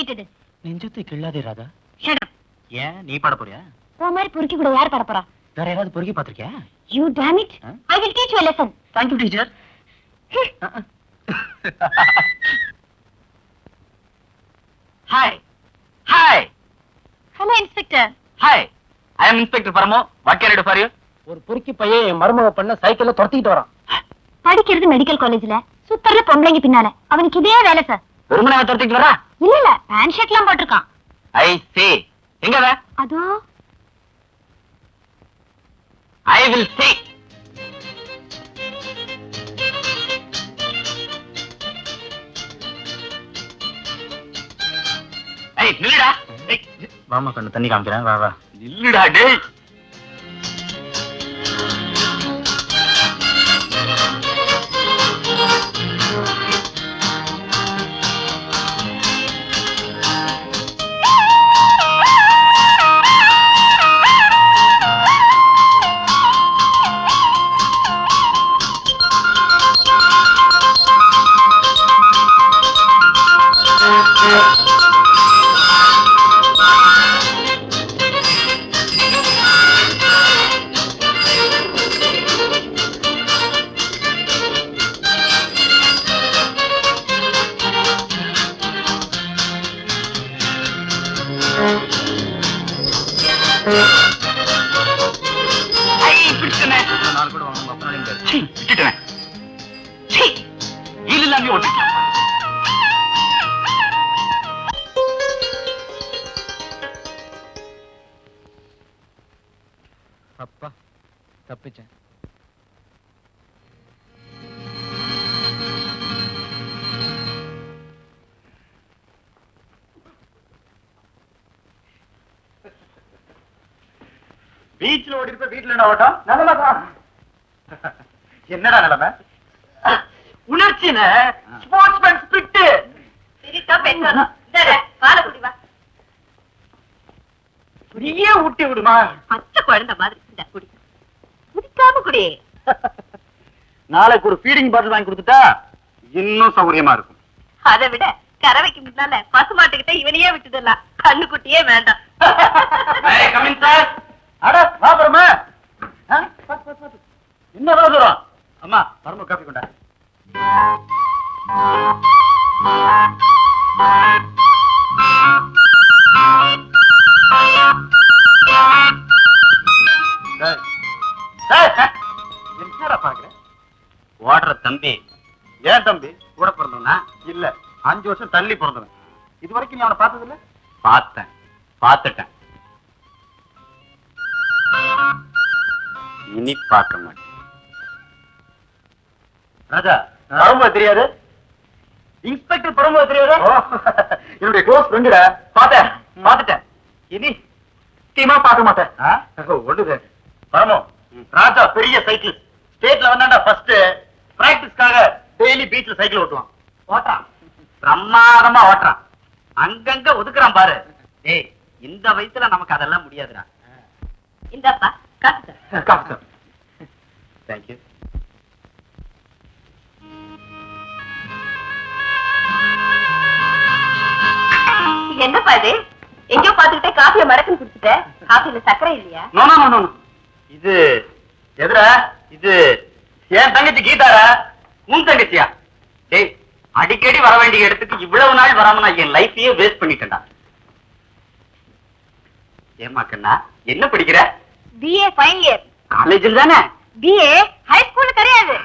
கேட்டது. நெஞ்சத்தை கிள்ளாதே Radha. Shut up. ஏன் நீ பாட போறியா? ஓ மாதிரி பொறுக்கி கூட யார் பாட போறா? வேற யாராவது பொறுக்கி பாத்திருக்கியா? You damn it. I will teach you a lesson. Thank you, teacher. Hi. Hi. Hello, Inspector. Hi. I am Inspector Paramo. What can I do for you? ஒரு பொறுக்கி பையன் என் மருமக பண்ண சைக்கிள்ல துரத்திட்டு வரான். படிக்கிறது மெடிக்கல் காலேஜ்ல. சுத்தர்ல பொம்பளைங்க பின்னால. அவனுக்கு இதே வேலை சார். வெறுமனே துரத்திட்டு வரா? இல்ல பேண்ட் ஷர்ட்லாம் போட்டுருக்கான். I see. எங்க வா? அதோ. I will see. ஏய் நில்லுடா. ஏய் வாமா கண்ணு தண்ணி காமிக்கிறேன். வா வா. நில்லுடா டேய். அப்பா தப்பிச்சேன். பீச்ல ஓடி இருப்ப வீட்டுல என்ன ஓட்டம்? நல்லதான். என்னடா நிலைமை? உணர்ச்சின ஸ்போர்ட்ஸ்மேன் ஸ்பிரிட். சிரிக்கா பெண்ணணும். இதர வாழ குடி வா. புரியே ஊட்டி விடுமா? பச்சை குழந்தை மாதிரி இந்த குடி. குடிக்காம குடி. நாளைக்கு ஒரு ஃபீடிங் பாட்டில் வாங்கி கொடுத்துட்டா இன்னும் சௌகரியமா இருக்கும். அதை விட கறவைக்கு முன்னால பசுமாட்டுக்கிட்ட இவனையே விட்டுடலாம். கண்ணுக்குட்டியே வேண்டாம். Coming sir. அட வா பரமா. என்ன வர தூரம்? அம்மா பரம காபி கொண்டா. என்னடா பாக்குற? ஓடுற தம்பி. ஏன் தம்பி? கூட பிறந்தவனா? இல்ல 5 வருஷம் தள்ளி பிறந்தவன். இது வரைக்கும் நீ அவனை பார்த்தது இல்ல? பார்த்தேன், பார்த்துட்டேன். இனி பார்க்க மாட்டேன். ராஜா பரம்பு தெரியாது? இன்ஸ்பெக்டர் பரம்பு தெரியாது? என்னுடைய க்ளோஸ் ஃப்ரெண்டுடா. பார்த்துட்டேன். இனி சீமா பார்க்க மாட்டேன். ஒண்ணுது பரமோ. ராஜா பெரிய சைக்கிள் ஸ்டேட்ல வந்தாண்டா ஃபர்ஸ்ட். பிராக்டிஸ்க்காக டெய்லி பீச்ல சைக்கிள் ஓட்டுவான். ஓட்டுறான், பிரமாதமா ஓட்டுறான். அங்கங்க ஒதுக்குறான் பாரு. ஏய் இந்த வயசுல நமக்கு அதெல்லாம் முடியாதுடா. இந்தப்பா காசு. காசு. தேங்க்யூ. என்னப்பா இது? எங்கயோ பாத்துக்கிட்டே காஃபிய மடக்குன்னு குடிச்சிட்ட. காஃபில சக்கரை இல்லையா? No no no no. இது எதுடா? இது ஏன் தங்கச்சி கீதாரா? உன் தங்கச்சியா? டேய் அடிக்கடி வர வேண்டிய இடத்துக்கு இவ்வளவு நாள் வராம நான் என் லைஃபையே வேஸ்ட் பண்ணிட்டேன்டா. ஏமா கண்ணா என்ன படிக்கிற? BA final year. காலேஜில் தானே? BA ஹை ஸ்கூல் கிடையாது.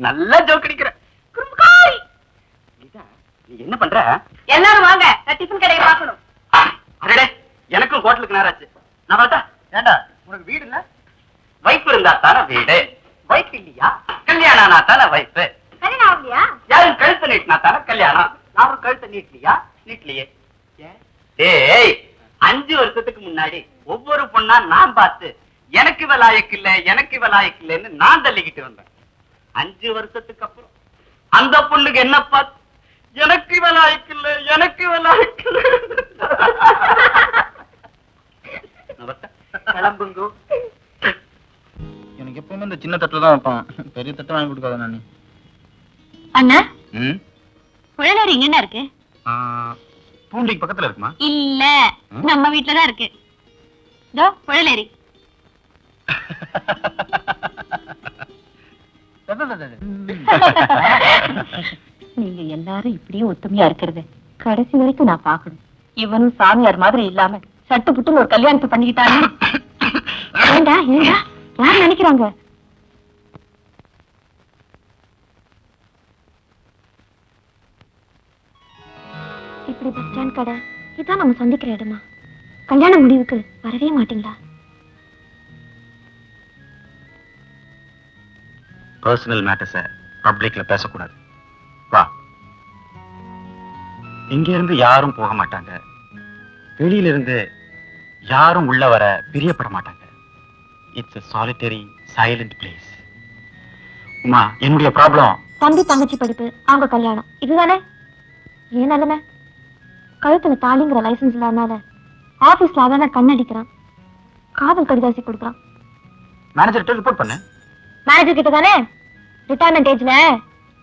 நல்லா ஜோக் அடிக்கிற. குறும்காரி. கீதா நீ என்ன பண்ற? எல்லாரும் வாங்க, நான் டிஃபன் கடையை பார்க்கணும். அடடே எனக்கும் ஹோட்டலுக்கு நேராச்சு. நான் வரட்டா? ஏண்டா உனக்கு வீடு இல்ல? வைஃப் இருந்தா தானே வீடு. வைஃப் இல்லையா? கல்யாணம் ஆனா தானே வைஃப். கல்யாணம் ஆகலையா? யாரும் கழுத்து நீட்டினா தானே கல்யாணம். யாரும் கழுத்தை நீட்டலையா? நீட்டலையே. ஏய் 5 வருஷத்துக்கு முன்னாடி ஒவ்வொரு பொண்ணா நான் பார்த்து எனக்கு விலாயக்கு இல்ல எனக்கு விலாயக்கு இல்லன்னு நான் தள்ளிக்கிட்டு வந்தேன். 5 வருஷத்துக்கு அப்புறம் அந்த பொண்ணுக்கு என்ன பார்த்து எனக்கு விலாயக்கு இல்ல எனக்கு விலாயக்கு இல்ல. கிளம்புங்க. எனக்கு எப்பவுமே இந்த சின்ன தட்டுல தான் வைப்பான். பெரிய தட்டு வாங்கி கொடுக்காத நானு. அண்ணா குழந்தை இங்க என்ன இருக்கு? பூண்டிக்கு பக்கத்துல இருக்குமா? இல்ல, நம்ம வீட்டுலதான் இருக்கு. இதோ புழலேரி. நீங்க எல்லாரும் இப்படியே ஒத்துமையா இருக்கிறது கடைசி வரைக்கும் நான் பாக்கணும். இவனும் சாமியார் மாதிரி இல்லாம சட்டு புட்டுன்னு ஒரு கல்யாணத்தை பண்ணிக்கிட்டாங்க. ஏண்டா ஏண்டா யார் நினைக்கிறாங்க? இப்படி பஸ் ஸ்டாண்ட் கடை இதான் நம்ம சந்திக்கிற இடமா? கல்யாண முடிவுக்கு வரவே மாட்டீங்களா? பர்சனல் மேட்டர்ஸ பப்ளிக்ல பேசக்கூடாது. வா. இங்க இருந்து யாரும் போக மாட்டாங்க, வெளியில இருந்து யாரும் உள்ள வர பிரியப்பட மாட்டாங்க. It's a solitary silent place. Uma, என்னுடைய ப்ராப்ளம் தம்பி தங்கச்சி படிப்பு, அவங்க கல்யாணம், இதுதானே ஏன் நிலைமை? கழுத்துல தாலிங்கிற லைசன்ஸ் இல்லாதனால ஆபீஸ்ல அவன கண்ணடிக்கிறான், காதல் கடிதாசி கொடுக்குறான். மேனேஜர்கிட்ட ரிப்போர்ட் பண்ணு. மேனேஜர் கிட்ட தானே ரிட்டையர்மெண்ட் ஏஜ்ல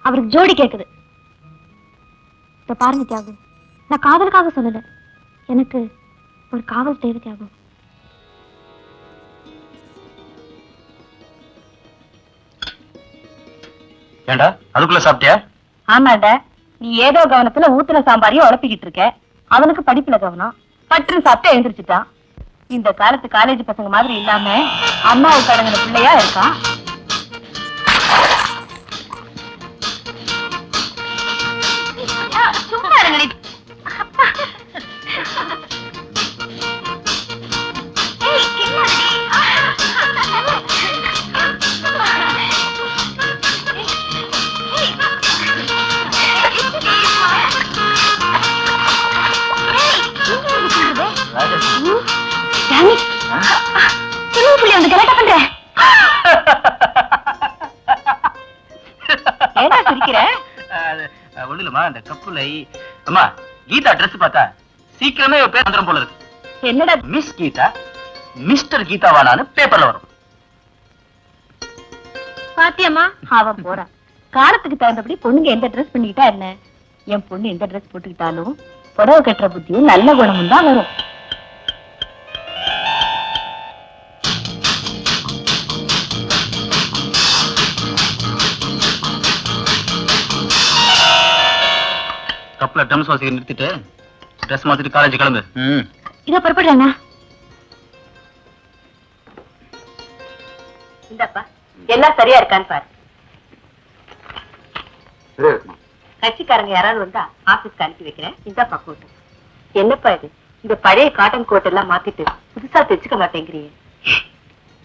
அவருக்கு ஜோடி கேக்குது. இத பாருங்க தியாகு, நான் காதலுக்காக சொல்லல, எனக்கு ஒரு காவல் தேவை தியாகு. ஏண்டா அதுக்குள்ள சாப்பிட்டியா? ஆமாடா, நீ ஏதோ கவனத்துல ஊத்துல சாம்பாரையும் உழப்பிக்கிட்டு இருக்க. அவனுக்கு படிப்புல கவனம், பற்று சாப்பிட்டு எழுந்திரிச்சுட்டான். இந்த காலத்து காலேஜ் பசங்க மாதிரி இல்லாம அம்மாவுக்கு அடங்கின பிள்ளையா இருக்கான். சும்மா இருங்கடி. ஒண்ணு இல்லம்மா, இந்த கப்புலை அம்மா கீதா ட்ரெஸ் பார்த்தா சீக்கிரமே பேர் வந்துடும் போல இருக்கு. என்னடா மிஸ் கீதா மிஸ்டர் கீதாவானான்னு பேப்பர்ல வரும். பாத்தியம்மா, அவன் போறான். காலத்துக்கு தகுந்தபடி பொண்ணுங்க எந்த ட்ரெஸ் பண்ணிக்கிட்டா என்ன? என் பொண்ணு எந்த ட்ரெஸ் போட்டுக்கிட்டாலும் புடவை கட்டுற புத்தியும் நல்ல குணமும் தான் வரும். கப்ல ட்ரம்ஸ் வாசிக்க நிறுத்திட்டு ட்ரெஸ் மாத்திட்டு காலேஜ் கிளம்பு. இதோ புறப்படுறாங்க. இந்தப்பா எல்லாம் சரியா இருக்கான்னு பாரு. கட்சிக்காரங்க யாராவது வந்தா ஆபீஸ்க்கு அனுப்பி வைக்கிறேன். இந்தாப்பா கோட்டு. என்னப்பா இது, இந்த பழைய காட்டன் கோட் எல்லாம் மாத்திட்டு புதுசா தைச்சுக்க மாட்டேங்கிறீங்க.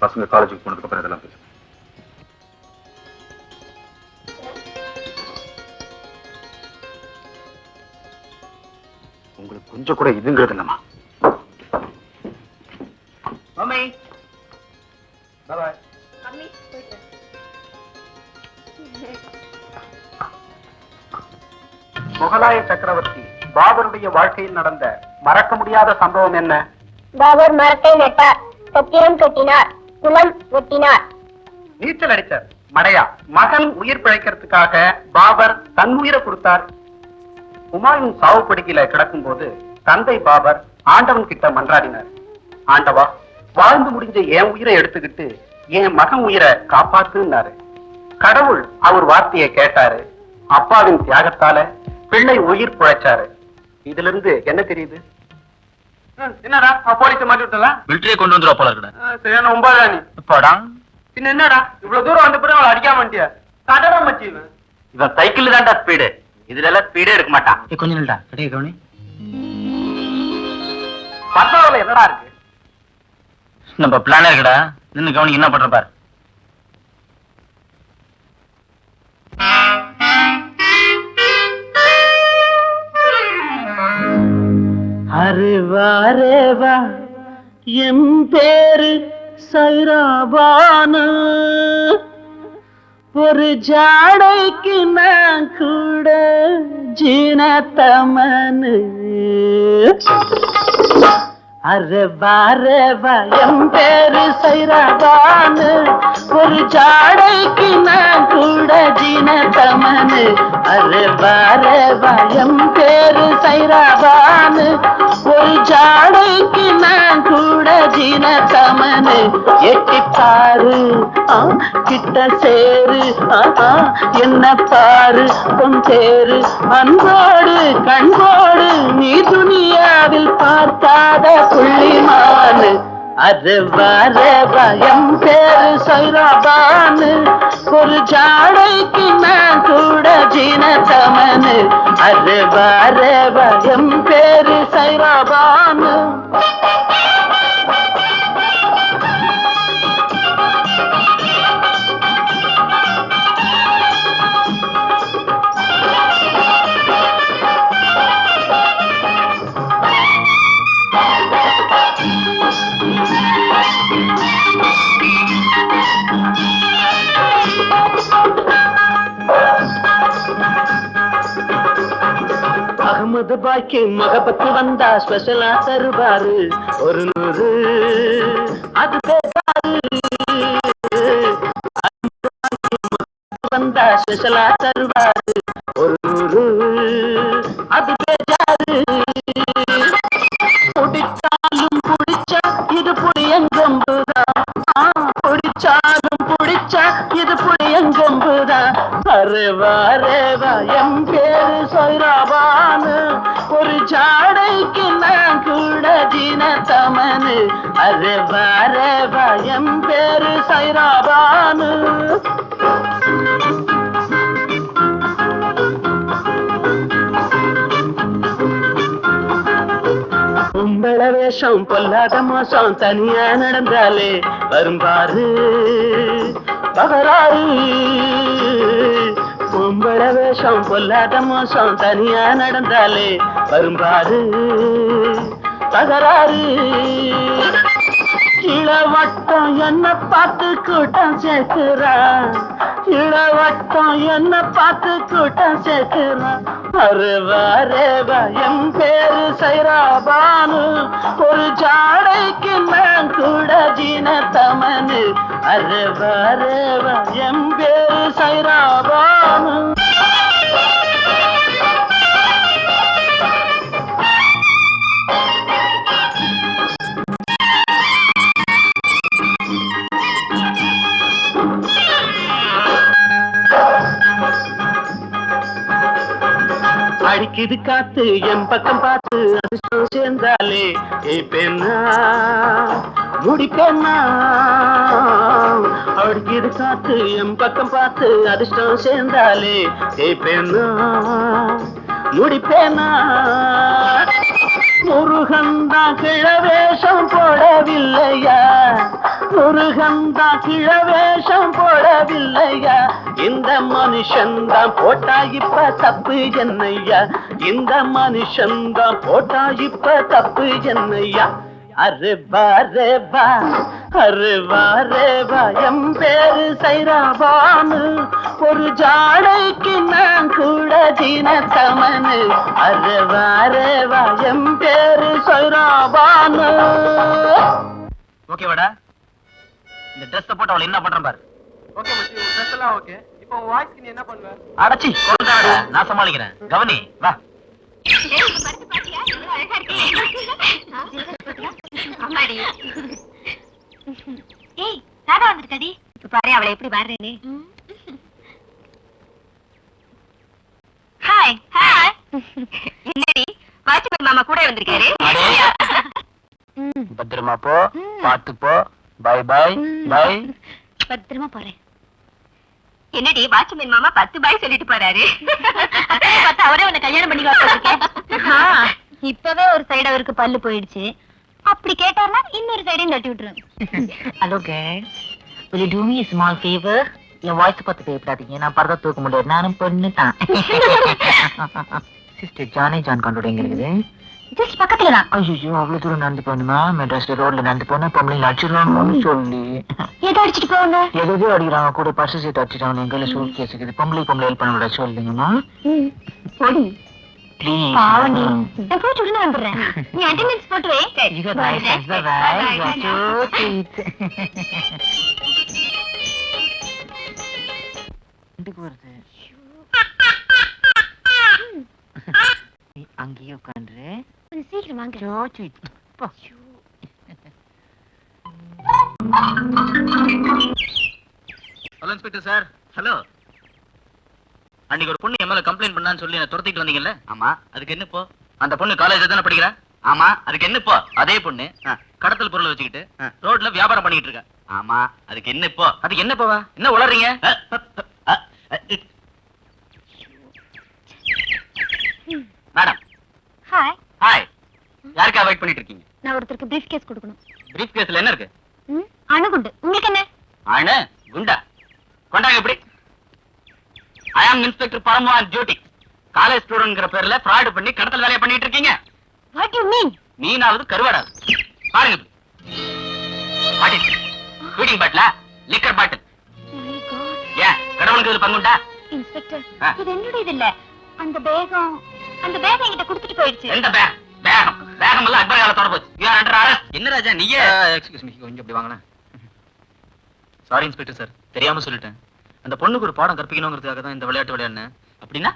பசங்க காலேஜுக்கு போனதுக்கு அப்புறம் இதெல்லாம் பேசு. உங்களுக்கு கொஞ்சம் கூட இதுங்கிறது இல்லம்மா. Mummy by by. மம்மி போயிட்டு. முகலாய சக்கரவர்த்தி பாபருடைய வாழ்க்கையில் நடந்த மறக்க முடியாத சம்பவம் என்ன? பாபர் மரத்தை நட்டார், சத்திரம் கட்டினார், குளம் வெட்டினார். நீச்சல் அடித்தார். மடையா மகன் உயிர் பிழைக்கிறதுக்காக பாபர் தன் உயிரை கொடுத்தார். உமாயின் சாவு படுக்கையில கிடக்கும் போது தந்தை பாபர் ஆண்டவன் கிட்ட மன்றாடினார். ஆண்டவா, வாழ்ந்து முடிஞ்ச என் உயிரை எடுத்துக்கிட்டு என் மகன் உயிரை காப்பாத்துனாரு. கடவுள் அவர் வார்த்தையை கேட்டாரு. அப்பாவின் தியாகத்தால பிள்ளை உயிர் பிழைச்சாரு. இதுல இருந்து என்ன தெரியுது? என்னடா போலீஸை மாட்டி விட்டலாம், மிலிட்டரியை கொண்டு வந்துருவா போல இருக்கா. சரியான ஒன்பதா நீ போடா. பின்ன என்னடா இவ்வளவு தூரம் வந்த பிறகு அவளை அடிக்காம மாட்டியா? கடடா மச்சி, இவன் சைக்கிள் தான்டா ஸ்பீடு, இதுல எல்லாம் ஸ்பீடே இருக்க மாட்டான். கொஞ்சம் நில்டா, கிடையாது கவனி. பத்தாவதுல என்னடா இருக்கு? நம்ம பிளானே இருக்குடா, நின்னு கவனி என்ன பண்ற பாரு. அருவாரேவா என் பேரு சைராபானு, ஒரு ஜாடைக்கு நான் கூட ஜீனத்தமனு. அரேவா என் பேரு சைராபானு ஒரு ஜாடைக்கு நான் கூட ஜீனதமனு அரேவா என் பேரு சைராபானு ஒரு ஜாடைக்கு நான் கூட ஜீனதமனு எட்டி பாரு கிட்ட சேரு என்ன பாரு பொன் தேரு அன்போடு கண்போடு நீ துணியாவில் பார்க்காத புள்ளிமானு அரேவா என் பேரு சைராபானு ஒரு ஜாடைக்கு நான் கூட ஜீனதமனு அரேவா என் பேரு சைராபானு அகமது பாய்க்கு மகபத்து வந்தா ஸ்பெஷலா தருவாரு ஒரு 100 அது பேசாரு வந்தா ஸ்பெஷலா தருவாரு ஒரு 100 அது பேசாரு பிடிச்சாலும் பிடிச்சா இது புளியங்கம்புதான் பிடிச்சாலும் பிடிச்சா இது புளியங்கம்புதான் அரேவா என் பேரு சைராபானு ஒரு ஜாடைக்கு நான் கூட ஜீனதமனு அரேவா என் பேரு சைராபானு கும்பள வேஷம் பொல்லாத மோசம் தனியா நடந்தாலே வரும்பாரு பகராறு கும்பள வேஷம் பொல்லாத மோசம் தனியா நடந்தாலே வரும்பாரு பகராறு இளவட்டம் என்ன பார்த்து கூட்டம் சேர்க்கிறா இளவட்டம் என்ன பார்த்து கூட்டம் சேர்க்கிறா அரேவா என் பேரு சைராபானு ஒரு ஜாடைக்கு நான் கூட ஜீனதமனு அரேவா என் பேரு சைராபானு அடிக்குது காத்து என் பக்கம் பார்த்து அதிர்ஷ்டம் சேர்ந்தாலே பெண்ணா முடிப்பேன்னா அடிக்குது காத்து என் பக்கம் பார்த்து அதிர்ஷ்டம் சேர்ந்தாலே பெண்ணா முடிப்பேனா முருகந்தா கிழவேஷம் போடவில்லையா முருகந்தா கிழவேஷம் போடவில்லையா இந்த மனுஷன்தான் போட்டா இப்ப தப்பு என்னையா இந்த மனுஷன்தான் போட்டா இப்ப தப்பு என்னையா அரேவா என் பேரு சைராபானு ஒரு ஜாடைக்கு நான் கூட ஜீனதமனு அரேவா என் பேரு சைராபானு ஓகேவாடா இந்த ட்ரெஸ் போட்டு அவளை என்ன பண்றேன் பாரு ஓகே மச்சி உன் ட்ரெஸ் எல்லாம் ஓகே இப்போ உன் வாய்ஸ்க்கு நீ என்ன பண்ணுவ அடச்சி கொண்டாடா நான் சமாளிக்கிறேன் கவனி வா ஏய் ராதா வந்துருக்கடி பாரு அவளை எப்படி பாடுறேன்னு. ஹாய் ஹாய் என்னடி வாட்ச்மேன் மாமா கூட வந்திருக்காரு. பத்திரமா போ பாத்து போ பை பை பை பத்திரமா போறேன். என்னடி வாட்ச்மேன் மாமா 10 பாய் சொல்லிட்டு போறாரு. பார்த்தா அவரே உன்னை கல்யாணம் பண்ணிக்கலாம். இப்பவே ஒரு சைடு அவருக்கு பல்லு போயிடுச்சு. அப்படி கேட்டார்னா இன்னொரு சைடையும் தட்டி விட்டுருவேன். Hello girls, will you do me a small favor? N voice பார்த்து பேசாதீங்க, நான் பரதா தூக்க முடியாது, நானும் பொண்ணு தான். சிஸ்டர் ஜானே ஜான் கண்டோட எங்க இருக்குது? ஜஸ்ட் பக்கத்துல தான். ஐயோ அவ்வளவு தூரம் நடந்து போகணுமா? மெட்ராஸ்ல ரோட்ல நடந்து போனா பொம்பளைங்க அடிச்சிடலாம்னு சொல்லி எதை அடிச்சிட்டு போவாங்க? எதோ அடிக்கிறாங்க, கூட பர்ஸ் சீட் அடிச்சிட்டாங்க, என் கையில சூட் கேஸ் இருக்குது. பொம்பளை ஹெல்ப் பண்ண விட சொல்லுங்கம்மா. போடி ப்ளீஸ் பாவண்டி நான் போய் உடனே வந்துடுறேன். நீ அட்டெண்டன்ஸ் போட்டு வை. அங்கேயே உட்காந்து கொஞ்சம் சீக்கிரம் வாங்க. Hello inspector sir. ஹலோ. அன்னைக்கு ஒரு பொண்ணு எம்எல்ஏ கம்ப்ளைண்ட் பண்ணான்னு சொல்லி என்ன துரத்திட்டு வந்தீங்கல்ல? ஆமா. அதுக்கு என்ன இப்போ? அந்த பொண்ணு காலேஜ்ல தானே படிக்கிறா? ஆமா. அதுக்கு என்ன இப்போ? அதே பொண்ணு கடத்தல் பொருளை வச்சுக்கிட்டு ரோட்ல வியாபாரம் பண்ணிட்டு இருக்கா. ஆமா. அதுக்கு என்ன இப்போ? அதுக்கு என்ன போவா? என்ன உளறீங்க? மேடம். ஹாய். ஹாய். யாருக்கா வெயிட் பண்ணிட்டு இருக்கீங்க? நான் ஒருத்தருக்கு பிரீஃப் கேஸ் கொடுக்கணும். பிரீஃப் கேஸ்ல என்ன இருக்கு? அணுகுண்டு. உங்களுக்கு என்ன? அணு குண்டா? கொண்டாங்க இப்படி. I am Inspector Paramu on duty. College ஸ்டூடெண்ட்ங்கற பேர்ல ஃப்ராட் பண்ணி கடத்தல் வேலைய பண்ணிட்டு இருக்கீங்க. What do you mean? மீனாவது கருவாடாது. பாருங்க. What is? ஃபீடிங் பாட்டிலா? Liquor bottle. My God. ஏன் கடவுளுக்கு இது பங்குண்டா? இன்ஸ்பெக்டர், இது என்னுடைய இல்ல. அந்த பேகம் என்கிட்ட கொடுத்துட்டு போயிடுச்சு. எந்த பேக்? பேகம் எல்லாம் அக்பர் காலத்தோட போச்சு. You are under arrest. என்ன ராஜா நீயே? எக்ஸ்கியூஸ் மீ, கொஞ்சம் அப்படி வாங்கண்ணா. சாரி இன்ஸ்பெக்டர் சார், தெரியாம சொல்லிட்டேன். அந்த பொண்ணுக்கு ஒரு பாடம் கற்பிக்கணுங்கிறதுக்காக தான் இந்த விளையாட்டு விளையாடுனேன். அப்படின்னா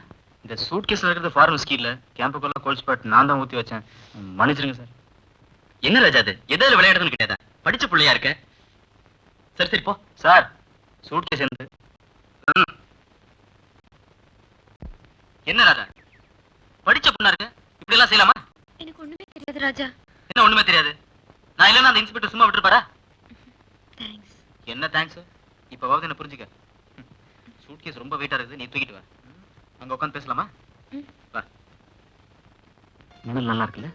இந்த சூட் கேஸ்ல இருக்கிறது ஃபார்ம் விஸ்கி இல்ல, கேம்புக்குள்ள கோல்ட் ஸ்பாட் நான் தான் ஊத்தி வச்சேன். மன்னிச்சிருங்க சார். என்ன ராஜா அது? எதில் விளையாடுதுன்னு கிடையாதா? படிச்ச பிள்ளையா இருக்க. சரி சரி போ சார். சூட் கேஸ் இருந்து என்ன ராஜா படிச்ச பொண்ணா இருக்க, இப்படி எல்லாம் செய்யலாமா? எனக்கு ஒண்ணுமே தெரியாது ராஜா. என்ன ஒண்ணுமே தெரியாது? நான் இல்லைன்னா அந்த இன்ஸ்பெக்டர் சும்மா விட்டுருப்பாரா? தேங்க்ஸ். என்ன தேங்க்ஸ்? இப்பவாவது என்ன புரிஞ்சுக்க. சூட்கேஸ் ரொம்ப வெயிட்டா இருக்குது, நீ தூக்கிட்டு வா. அங்க உட்காந்து பேசலாமா? வா. மணல் நல்லா இருக்குல்ல?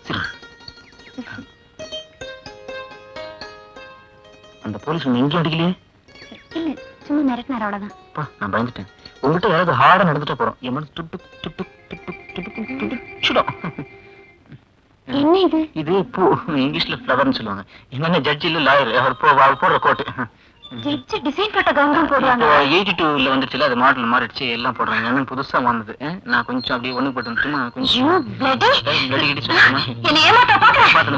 சரி. அந்த போலீஸ் உன்னை எங்கேயும் அடிக்கலையே? இல்ல, சும்மா மிரட்டினார் அவ்வளவுதான். நான் பயந்துட்டேன். உங்ககிட்ட யாராவது ஹார்டா நடந்துட்டா போறோம். என் மனசு துட்டு துட்டு துட்டு துட்டு சுடும். என்ன இது? இது பூ, இங்கிலீஷ்ல ஃப்ளவர்னு சொல்லுவாங்க. என்னென்ன ஜட்ஜ் இல்ல லாயர், அவர் போடுற கோட்டு. ஜட்ஜ் டிசைன் போட்ட கவுன் போடுவாங்க. 82ல வந்துச்சுல, அது மாடல் மாறிடுச்சு, எல்லாம் போடுறாங்க. என்னன்னு புதுசா வந்தது. நான் கொஞ்சம் அப்படியே ஒண்ணு போட்டு வந்துட்டுமா கொஞ்சம் பிளடி கிடி சொல்லுமா? என்ன ஏமாத்த பாக்குறேன். பாத்து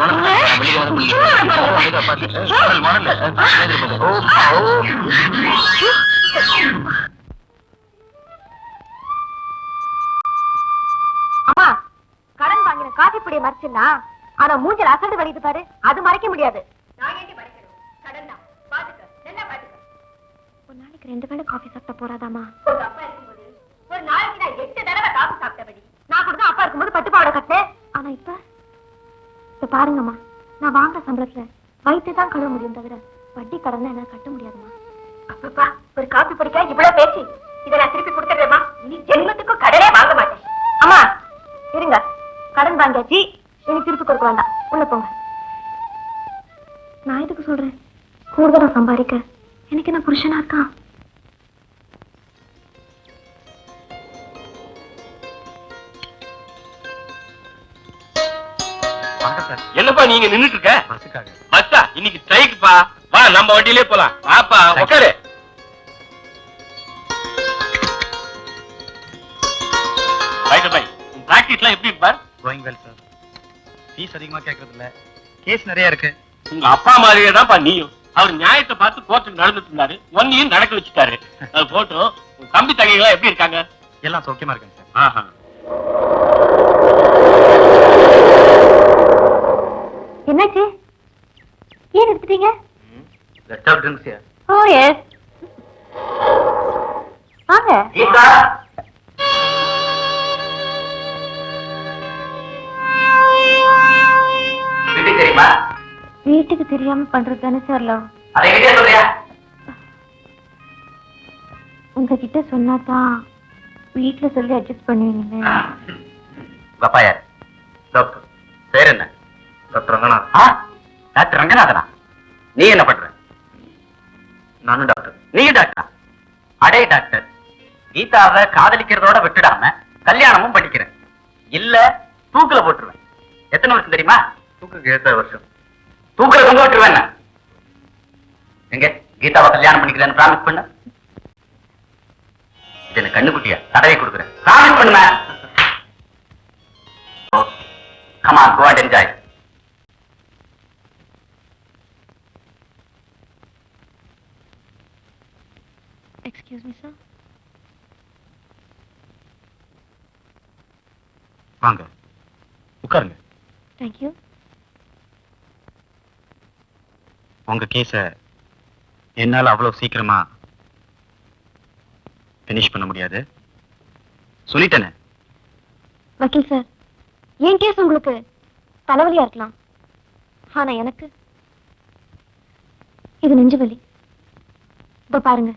அம்மா, கடன் வாங்கின காஃபி பொடியை மறைச்சிருந்தா, ஆனா மூஞ்சல் அசடு வலிது பாரு, அது மறைக்க முடியாது. நான் ஏண்டி மறைக்கணும்? கடன் தான். பாத்துக்க, நல்லா பாத்துக்க. ஒரு நாளைக்கு 2 வேளை காஃபி சாப்பிட்டா போறாதாமா? உங்க அப்பா இருக்கும்போது ஒரு நாளைக்கு நான் 8 தடவை காஃபி சாப்பிட்டபடி. நான் கூட தான் அப்பா இருக்கும்போது பட்டுப்பாவோட கட்டேன். ஆனா இப்ப பாருங்கம்மா, நான் வாங்குற சம்பளத்துல வயிற்று தான் கழுவ முடியும் தவிர வட்டி கடன் என்ன கட்ட முடியாதுமா. அப்பப்பா, ஒரு காஃபி பொடிக்கா இவ்வளவு பேச்சு. இதை நான் திருப்பி கொடுத்துடுறேம்மா. இனி ஜென்மத்துக்கும் கடனே வாங்க மாட்டேன். அம்மா இருங்க, கடன் வாங்கியாச்சு, இனி திருப்பி கொடுக்க வேண்டாம், உள்ள போங்க. நான் எதுக்கு சொல்றேன்? கூடுதலா சம்பாதிக்க எனக்கு என்ன புருஷனா இருக்கா? என்னப்பா நீங்க நின்னுட்டு இருக்க? பஸ்ஸா? இன்னைக்கு ஸ்ட்ரைக்குப்பா. வா நம்ம வண்டியிலே போலாம். வாப்பா உட்காரு. பிராக்டிஸ்லாம் எப்படி இருப்பார்? Going well sir. ஃபீஸ் அதிகமா கேட்கறது இல்ல, கேஸ் நிறைய இருக்கு. உங்க அப்பா மாதிரியே தான்ப்பா நீயும். அவர் நியாயத்தை பார்த்து கோர்ட்டுக்கு நடந்துட்டு இருந்தாரு, ஒன்னையும் நடக்க வச்சுட்டாரு. அது போட்டோம். தம்பி தங்கைகளா எப்படி இருக்காங்க? எல்லாம் சௌக்கியமா இருக்காங்க சார். ஆஹா. என்னாச்சு? ஏன் எடுத்துட்டீங்க? Let's have drinks here. Oh yes. வாங்க. கீதா, வீட்டுக்கு தெரியுமா? வீட்டுக்கு தெரியாம பண்றது தானே சார் லவ். அதை என்கிட்ட சொல்றியா? உங்ககிட்ட சொன்னாதான் வீட்டுல சொல்லி அட்ஜஸ்ட் பண்ணுவீங்க. அப்பா யார்? டாக்டர். பேர் என்ன? டாக்டர் ரங்கநாதன். டாக்டர் ரங்கநாதனா? நீ என்ன பண்ற? நானும் டாக்டர். நீ டாக்டரா? அடே டாக்டர், கீதாவை காதலிக்கிறதோட விட்டுடாம கல்யாணமும் பண்ணிக்கிறேன். இல்ல தூக்குல போட்டுருவேன். எத்தனை வருஷம் தெரியுமா? தூக்குக்கு 7 வருஷம். தூக்குல தொங்க விட்டுருவேன். எங்க கீதாவை கல்யாணம் பண்ணிக்கிறேன்னு பிராமிஸ் பண்ண. இது என்ன கண்ணுக்குட்டியா தடவை கொடுக்குறேன் ப்ராமிஸ் பண்ணுமே. Come on, go and enjoy. Excuse me sir. வாங்க உட்காருங்க. தேங்க்யூ. உங்க கேஸ என்னால அவ்வளவு சீக்கிரமா பினிஷ் பண்ண முடியாது, சொல்லிட்டேனே. வக்கீல் சார், என் கேஸ் உங்களுக்கு தலைவலியா இருக்கலாம், ஆனா எனக்கு இது நெஞ்சு வலி. இப்ப பாருங்க,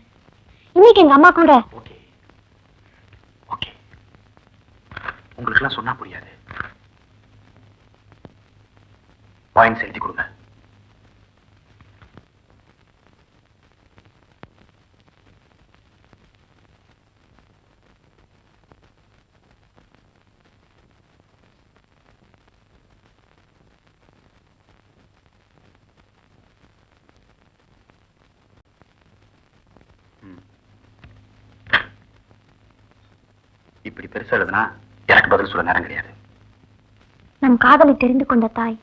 இன்னைக்கு எங்க அம்மா கூட ஓகே ஓகே, உங்களுக்கு எல்லாம் சொன்னா புரியாது. பாயிண்ட்ஸ் எழுதி கொடுங்க. இப்படி பெருசா எழுதுனா எனக்கு பதில் சொல்ல நேரம் கிடையாது. நம் காதலை தெரிந்து கொண்ட தாய்,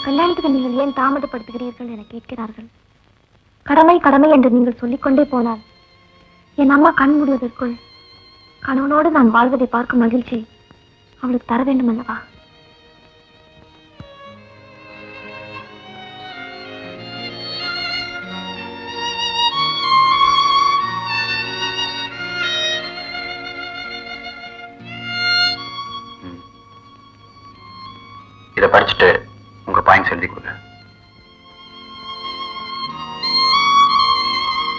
கல்யாணத்துக்கு நீங்கள் ஏன் தாமதப்படுத்துகிறீர்கள் என கேட்கிறார்கள். கடமை கடமை என்று நீங்கள் சொல்லிக்கொண்டே போனால் என் அம்மா கண் மூடுவதற்குள் கணவனோடு நான் வாழ்வதை பார்க்கும் மகிழ்ச்சி அவளுக்கு தர வேண்டும் அல்லவா? இதை படிச்சுட்டு உங்க பாயிண்ட்ஸ் எழுதி கொடுங்க.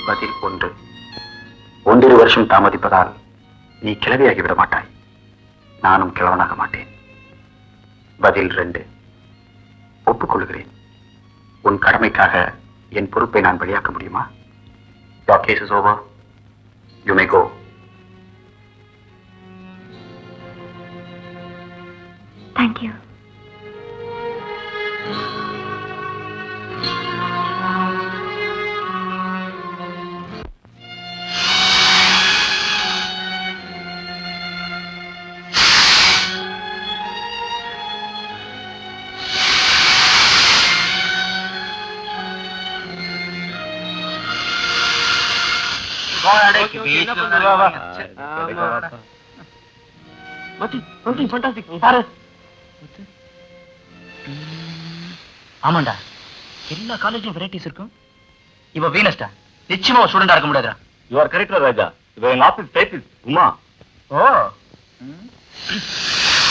பதில் 1, 1.5 வருஷம் தாமதிப்பதால் நீ கிழவியாகி விட மாட்டாய், நானும் கிழவனாக மாட்டேன். பதில் 2, ஒப்புக்கொள்கிறேன். உன் கடமைக்காக என் பொறுப்பை நான் வெளியாக்க முடியுமா? Your case is over. You may go. Thank you. ஆமாண்டா, எல்லா காலேஜ்லயும் வெரைட்டிஸ் இருக்கும். இவ வீனஸ்டா, நிச்சயமா ஸ்டூடெண்டா இருக்க முடியாதா? யூ ஆர் கரெக்ட் ராஜா. இவ எங்க ஆபீஸ் டைப்பிஸ்ட் உமா. ஓ,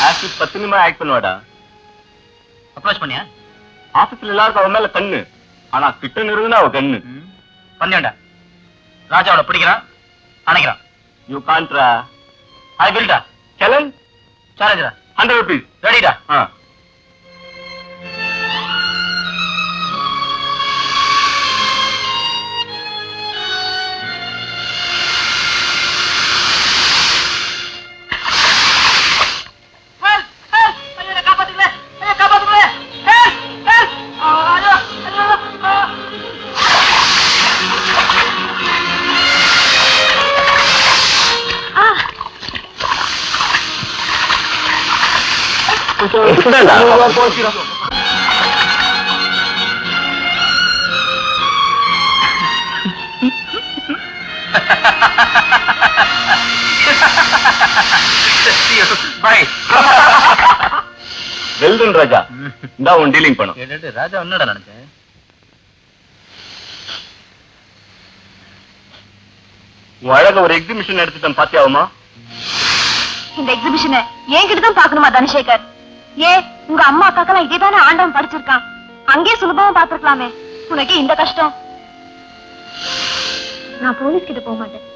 ஆபீஸ் 10 நிமிஷம் ஆக்ட் பண்ணுவாடா. அப்ரோச் பண்ணியா? ஆபீஸ்ல எல்லாருக்கும் அவன் மேல கண்ணு, ஆனா கிட்ட நிறுவனா அவ கண்ணு. பண்ணியாண்டா, ராஜா அவளை பிடிக்கிறான், அணைக்கிறான். யூ கான்ட்ரா. ஐ வில்டா. சேலஞ்ச் சேலஞ்சரா. 100 rupees. ரெடிடா. வெல்டன் ராஜா, இந்த உன் டீலிங் பண்ணும். ராஜா என்னடா நினைச்சேன்? உன் அழக ஒரு எக்ஸிபிஷன் எடுத்துட்டேன், பாத்தியாவுமா? இந்த எக்ஸிபிஷனை என்கிட்ட தான் பாக்கணுமா தனசேகர்? ஏன் உங்க அம்மா அக்காக்கெல்லாம் இதேதானே ஆண்டவன் படிச்சிருக்கான், அங்கே சுலபமா பாத்துருக்கலாமே. உனக்கு இந்த கஷ்டம்? நான் போலீஸ் கிட்ட போக மாட்டேன்,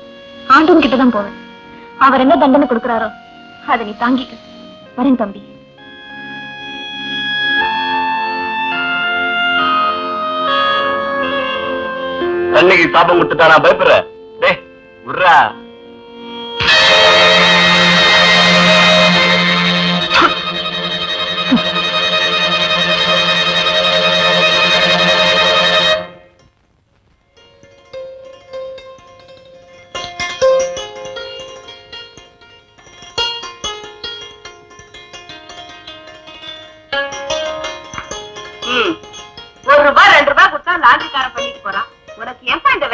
ஆண்டவன் கிட்ட தான் போவேன். அவர் என்ன தண்டனை கொடுக்கிறாரோ அதை நீ தாங்கிக்க. வரேன் தம்பி. தண்ணிக்கு சாபம் விட்டுட்டா நான் பயப்படுறேன். டேய் உர்ரா.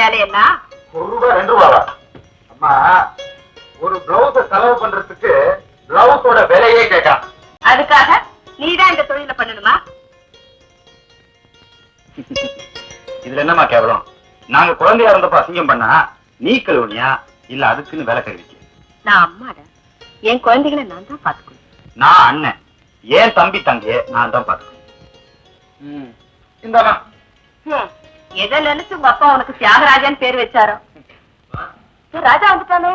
வேலையெல்லாம்? ₹1 ₹2 அம்மா, ஒரு பிளவுஸ செலவு பண்றதுக்கு பிளவுஸோட விலையே கேட்கறான். அதுக்காக நீதான் இந்த தொழில பண்ணணுமா? இதுல என்னமா கேவலம்? நாங்க குழந்தையா இருந்தப்ப அசிங்கம் பண்ணா நீ கழுவுனியா இல்ல அதுக்குன்னு வேலை கழுவிக்க? நான் அம்மாடா, என் குழந்தைகளை நான் தான் பாத்துக்கணும். நான் அண்ணன், ஏன் தம்பி தங்கைய நான் தான் பாத்துக்கணும். இந்தாமா. எதை நினைச்சு உங்க அப்பா உனக்கு தியாகராஜன் பேர் வச்சாரோ? ராஜா வந்துட்டானே.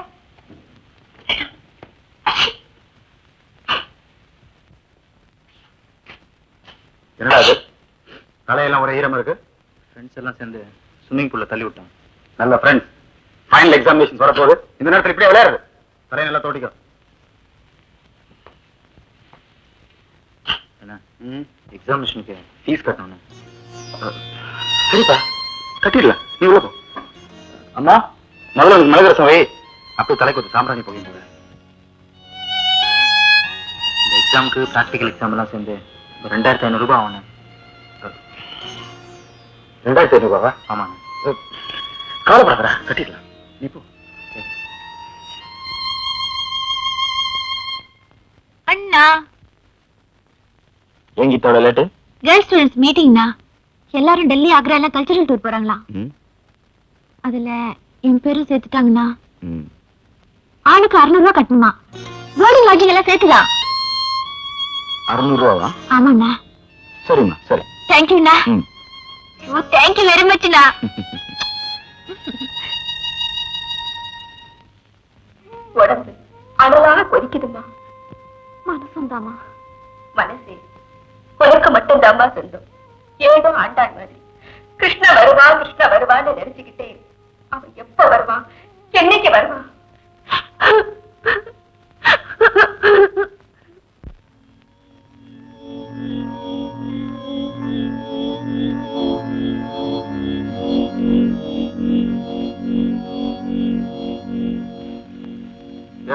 என்னடா அது? தலையெல்லாம் ஒரே ஈரமா இருக்கு. ஃப்ரெண்ட்ஸ் எல்லாம் சேர்ந்து ஸ்விம்மிங் பூல்ல தள்ளி விட்டாங்க. நல்ல ஃப்ரெண்ட்ஸ். ஃபைனல் எக்ஸாமினேஷன் வரப்போகுது. இந்த நேரத்தில் இப்படியே விளையாடுது. தலையை நல்லா தோட்டிக்கும். என்ன எக்ஸாமினேஷனுக்கு ஃபீஸ் கட்டணும். சரிப்பா, கட்டிடலாம். நீ உள்ள போ. அம்மா, முதல்ல உனக்கு மிளகு ரசம் வை. அப்படியே தலைக்கு ஒரு சாம்பிராணி போகின்றது. இந்த எக்ஸாமுக்கு பிராக்டிகல் எக்ஸாம் எல்லாம் சேர்ந்து ஒரு 2500 ரூபாய் ஆகணும். 2500 ரூபாவா? ஆமாங்க. கவலைப்படாதடா, கட்டிடலாம். நீ போ. அண்ணா, எங்கிட்ட லேட்டு? கேர்ள்ஸ் ஸ்டூடெண்ட்ஸ் மீட்டிங்னா எல்லாரும் டெல்லி ஆக்ரா எல்லாம் கல்ச்சரல் டூர் போறாங்களா? அதுல என் பேரும் சேர்த்துட்டாங்கண்ணா. ஆளுக்கு 600 ரூபாய் கட்டணுமா? போர்டிங் லாட்ஜிங் எல்லாம் சேர்த்துதான். 600 ரூபாவா? ஆமாண்ணா. சரிம்மா, சரி. தேங்க்யூண்ணா. ஓ, தேங்க்யூ வெரி மச்ண்ணா. உடம்பு அனலாக கொதிக்குதுமா. மனசும் தாமா. மனசே உனக்கு மட்டும் தாமா சொந்தம். ஏதோ ஆண்டாள் மாதிரி கிருஷ்ண வருவான்னு நினைச்சுக்கிட்டே அவன் எப்ப வருவான், என்னைக்கு வருவான்?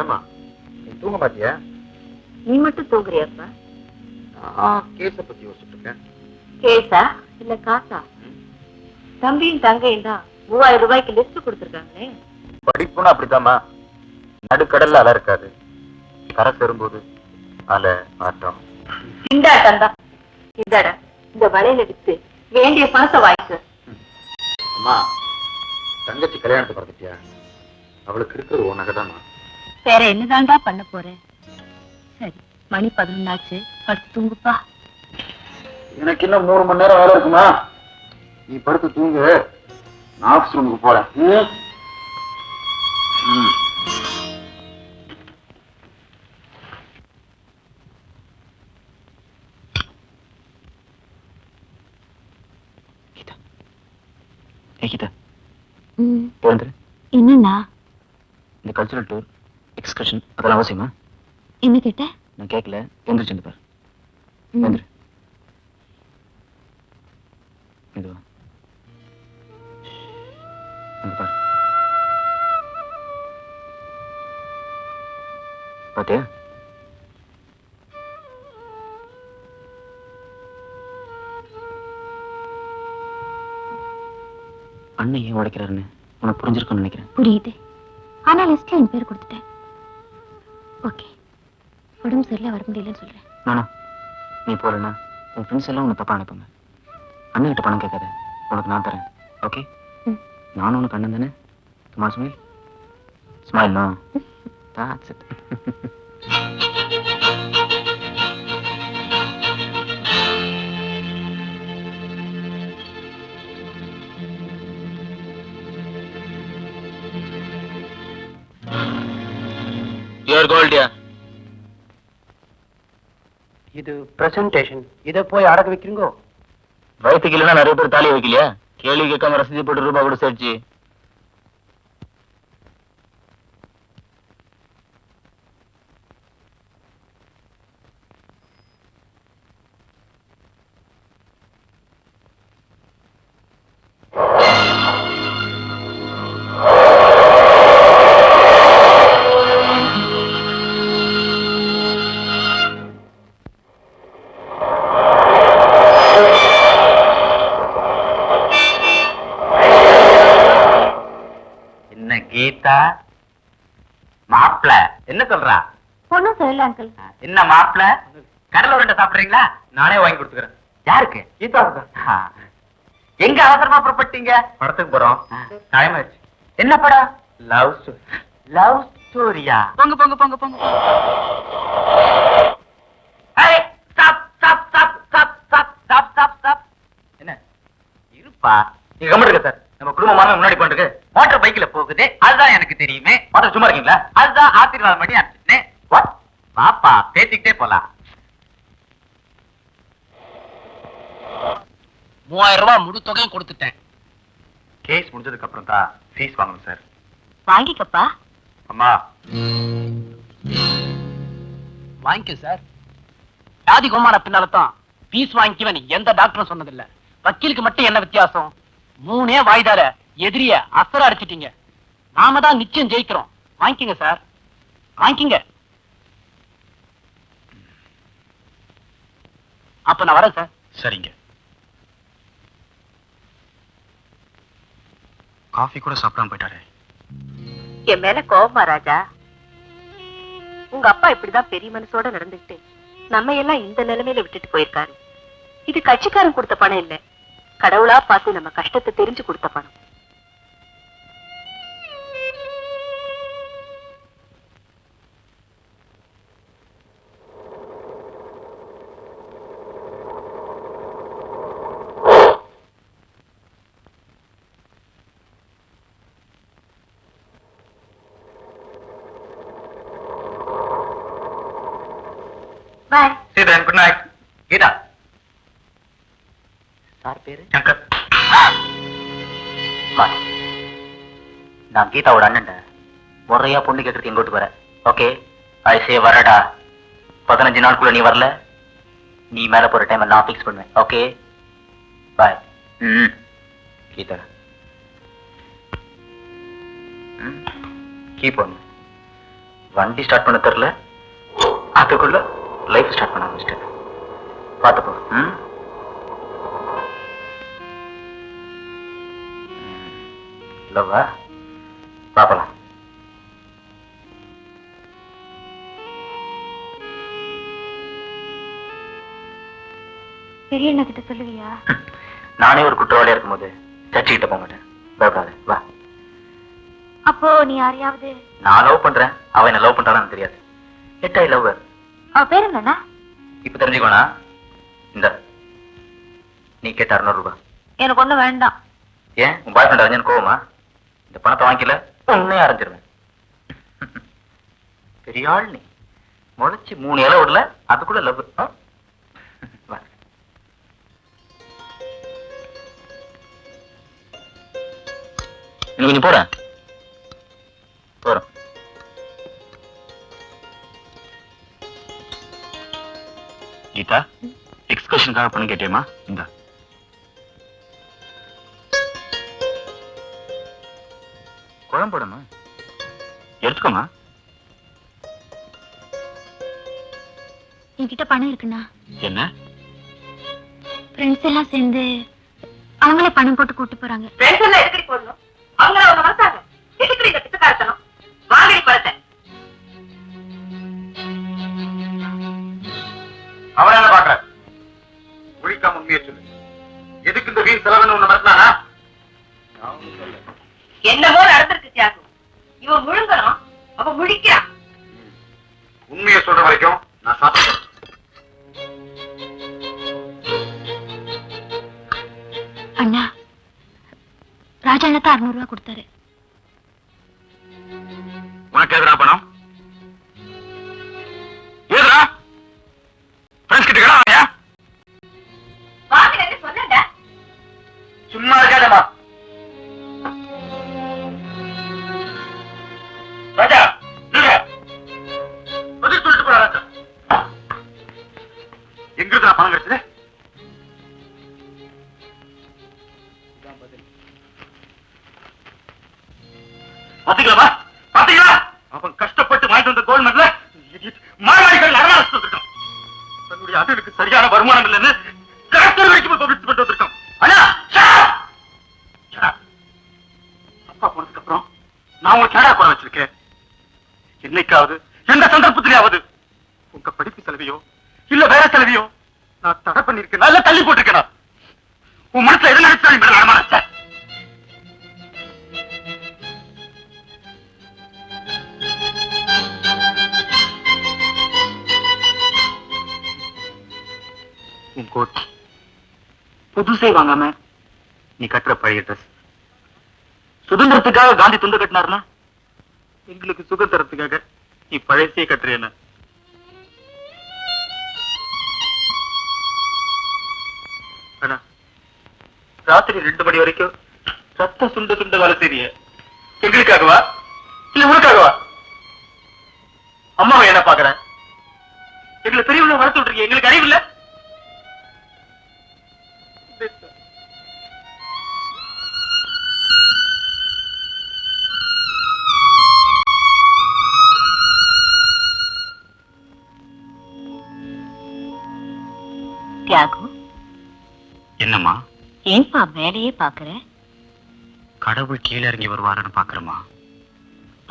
ஏமா, நீ தூங்க மாட்டியா? நீ மட்டும் தூங்குறியப்பா? கேஸ பத்தி யோசிச்சுட்டு இருக்கேன். கேஸா இல்ல காசா? தம்பியும் தங்கையும் தான் 3000 ரூபாய்க்கு லிஸ்ட் கொடுத்துருக்காங்களே. படிப்புன்னு அப்படித்தாம்மா. நடுக்கடல்ல அலை இருக்காது, கரை சேரும்போது அலை ஆட்டம். இந்த ஆட்டம் தான். இதாடா, இந்த வளையல வித்து வேண்டிய பணத்தை வாய்க்கு. அம்மா, தங்கச்சி கல்யாணத்துக்கு பார்த்துட்டியா? அவளுக்கு இருக்கிறது உன் நகைதாம்மா. வேற என்னதான்டா பண்ண போறேன்? சரி, மணி 11 ஆச்சு, படுத்து தூங்குப்பா. எனக்கு இன்னும் 3 மணி நேரம் வேலை இருக்குமா? நீ படுத்து தூங்கு, நான் ஆபீஸ் ரூமுக்கு போறேன். என்னண்ணா? இந்த கல்ச்சரல் டூர் எக்ஸ்கர்ஷன் அதெல்லாம் அவசியமா? என்ன கேட்ட? நான் கேட்கல, எந்திரிச்சு பாரு. எந்திரு. இதுவா பாரு. பாத்தியா? அண்ணன் ஏன் உடைக்கிறாருன்னு உனக்கு புரிஞ்சிருக்கும்னு நினைக்கிறேன். புரியுது. ஆனா லிஸ்ட்ல என் பேர் கொடுத்துட்டேன். ஓகே, உடம்பு சரியில்லை, வர முடியலன்னு சொல்றேன். நானா? நீ போறேன்னா உன் ஃப்ரெண்ட்ஸ் எல்லாம் உன்னை தப்பா அனுப்புங்க. அண்ணன் கிட்ட பணம் கேட்காத, உனக்கு நான் தரேன். ஓகே? நானும் உனக்கு அண்ணன் தானே. சும்மா smile smile. No, that's it. Your gold, dear. இது பிரசன்டேஷன். இதை போய் அடக்க வைக்கிறீங்கோ? வயிற்றுக்கு இல்லைன்னா நிறைய பேர் தாலி வைக்கலையா? கேள்வி கேட்காம ரசீது போட்டு ரூபாய் கூட சேர்ச்சு. கீதா மாப்பிள என்ன சொல்றா? ஒண்ணும் சொல்லல அங்கிள். என்ன மாப்பிள கடலை உருண்டை சாப்பிடுறீங்களா? நானே வாங்கி கொடுத்துக்கிறேன். யாருக்கு? கீதாவுக்கு. எங்க அவசரமா புறப்பட்டீங்க? படத்துக்கு போறோம். டைம் ஆயிடுச்சு. என்ன படம்? Love story. லவ் ஸ்டோரியா? போங்க போங்க போங்க போங்க. ஏய் stop stop stop stop stop stop stop stop. என்ன இருப்பா, நீங்க கம்முடுங்க சார். நம்ம குடும்பமான முன்னாடி போயிட்டு மோட்டார் பைக்ல போகுது, அதுதான் எனக்கு தெரியுமே. மோட்டார் சும்மா இருக்கீங்களா? அதுதான் ஆசீர்வாதம் பண்ணி அனுப்பிச்சேன். வாட் பாப்பா பேசிக்கிட்டே போலாம். 3000 ரூபாய் முழு தொகையும் கொடுத்துட்டேன். கேஸ் முடிஞ்சதுக்கு அப்புறம் தான் ஃபீஸ் வாங்கணும் சார். வாங்கிக்கப்பா. அம்மா வாங்கிக்க சார். வியாதி குணமான பின்னால்தான் ஃபீஸ் வாங்கிக்குவேன் எந்த டாக்டரும் சொன்னதில்ல. வக்கீலுக்கு மட்டும் என்ன வித்தியாசம்? 3 வாய்தால எதிரிய அசர அடிச்சிட்டீங்க. நாம தான் நிச்சயம் ஜெயிக்கிறோம். வாங்கிக்கங்க சார், வாங்கிக்கங்க. அப்ப நான் வரேன் சார். சரிங்க. காஃபி கூட சாப்பிடாம போயிட்டாரு. என் மேல கோவமா ராஜா? உங்க அப்பா இப்படிதான் பெரிய மனசோட நடந்துட்டு நம்ம எல்லாம் இந்த நிலைமையில விட்டுட்டு போயிருக்காரு. இது கட்சிக்காரன் கொடுத்த பணம் இல்ல, கடவுளா பார்த்து நம்ம கஷ்டத்தை தெரிஞ்சு கொடுத்த பணம். Bye. See then, good night. Geeta. Sir பேரு? சங்கர். பாய். நான் கீதாவோட அண்ணன். முறையா பொண்ணு கேட்கறதுக்கு எங்க வீட்டுக்கு வர. ஓகே ஐ சே வரடா. 15 நாளுக்குள்ள நீ வரல, நீ மேல போற டைம் நான் ஃபிக்ஸ் பண்ணுவேன். Okay bye. Geeta keep on. வண்டி ஸ்டார்ட் பண்ண தெரியல, அதுக்குள்ள லைஃப் ஸ்டார்ட் பண்ண ஆரம்பிச்சிட்டேன். பார்த்துப்போ. லவ்வா பாப்பலாம். பெரிய அண்ணா கிட்ட சொல்லுவியா? நானே ஒரு குற்றவாளியா இருக்கும்போது சர்ச்சை கிட்ட போக மாட்டேன். பயப்படாத வா. அப்போ நீ யாரையாவது? நான் லவ் பண்றேன், அவன் என்ன லவ் பண்றான்னு தெரியாது. எட் ஐ லவ். அவ பேர் என்னன்னா? இப்ப தெரிஞ்சுக்கோனா, இந்த நீ கேட்ட 600 ரூபாய். எனக்கு ஒண்ணு வேண்டாம். ஏன் உன் பாய் ஃப்ரெண்ட் அறிஞ்சன் கோவமா? இந்த பணத்தை வாங்கிக்கல உன்னையும் அரைஞ்சிருவேன். பெரிய ஆள் நீ. முளைச்சு 3 இலை விடல, அதுக்குள்ள லவ். இன்னும் கொஞ்சம் போறேன் போறோம். கீதா, எக்ஸ்கர்ஷனுக்காக பணம் கேட்டியம்மா? இந்த குழம்போடமா எடுத்துக்கோமா. என்கிட்ட பணம் இருக்குண்ணா. என்ன? ஃப்ரெண்ட்ஸ் எல்லாம் சேர்ந்து அவங்களே பணம் போட்டு கூட்டு போறாங்க. ஃப்ரெண்ட்ஸ் எல்லாம் எதுக்கு போடணும்? அவங்கள அவங்க வந்தாங்க. எதுக்கு இந்த பித்துக்காரத்தனம்? வாங்கடி பணத்தை. அவன் என்ன பாக்குற? ஒழிக்காம உண்மையை சொல்லு. எதுக்கு இந்த வீண் செலவுன்னு ஒண்ணு மறந்தானா? என்னமோ நடந்திருக்கு தியாகு. இவன் முழுங்கணும், அவன் முழிக்கிறான். உண்மையை சொல்ற வரைக்கும் நான் சாப்பிட்டேன். அண்ணா, ராஜா அண்ணா 600 ரூபாய் கொடுத்தாரு. உனக்கு எதிரா பணம்? ஏதுரா? ஃப்ரெண்ட்ஸ் கிட்ட கேளா? வாங்கன்னு சொன்னேன்டா. சும்மா இருக்காதம்மா. ராஜா பதில் சொல்லிட்டு போற. ராஜா எங்க இருந்து பணம் கிடைச்சது? பாத்தீங்களா பாத்தீங்களா? அவன் கஷ்டப்பட்டு வாங்கிட்டு வந்த கோல்ட் மெடல மார்வாடிகள் அரணாசு வந்திருக்கான். தன்னுடைய அண்ணனுக்கு சரியான வருமானம் இல்லைன்னு கலெக்டர் வரைக்கும் பப்ளிஷ் பண்ணிட்டு வந்திருக்கான். அண்ணா அப்பா போனதுக்கு அப்புறம் நான் உங்களுக்கு ஏடா குறை வச்சிருக்கேன்? என்னைக்காவது எந்த சந்தர்ப்பத்திலேயாவது உங்க படிப்பு செலவையோ இல்ல வேற செலவையோ நான் தடை பண்ணிருக்கேன், இல்ல தள்ளி போட்டிருக்கேன். உன் மனசுல எது நினைச்சா உன் கோட் புதுசே வாங்காம நீ கட்டுற பழைய ட்ரெஸ். சுதந்திரத்துக்காக காந்தி துண்டு கட்டினார்னா எங்களுக்கு சுதந்திரத்துக்காக நீ பழையசே கட்டுறேன. ஆனா ராத்திரி 2 மணி வரைக்கும் ரத்த சுண்டு சுண்டு வேலை செய்ய எங்களுக்காகவா இல்ல உனக்காகவா? அம்மாவை என்ன பாக்குறேன்? எங்களை பெரியவங்க வளர்த்து விட்டுருக்கீங்க, எங்களுக்கு அறிவு இல்ல? தியாகு, என்னம்மா? ஏன்பா மேலேயே பாக்குற? கடவுள் கீழே இறங்கி வருவாருன்னு பாக்குறமா?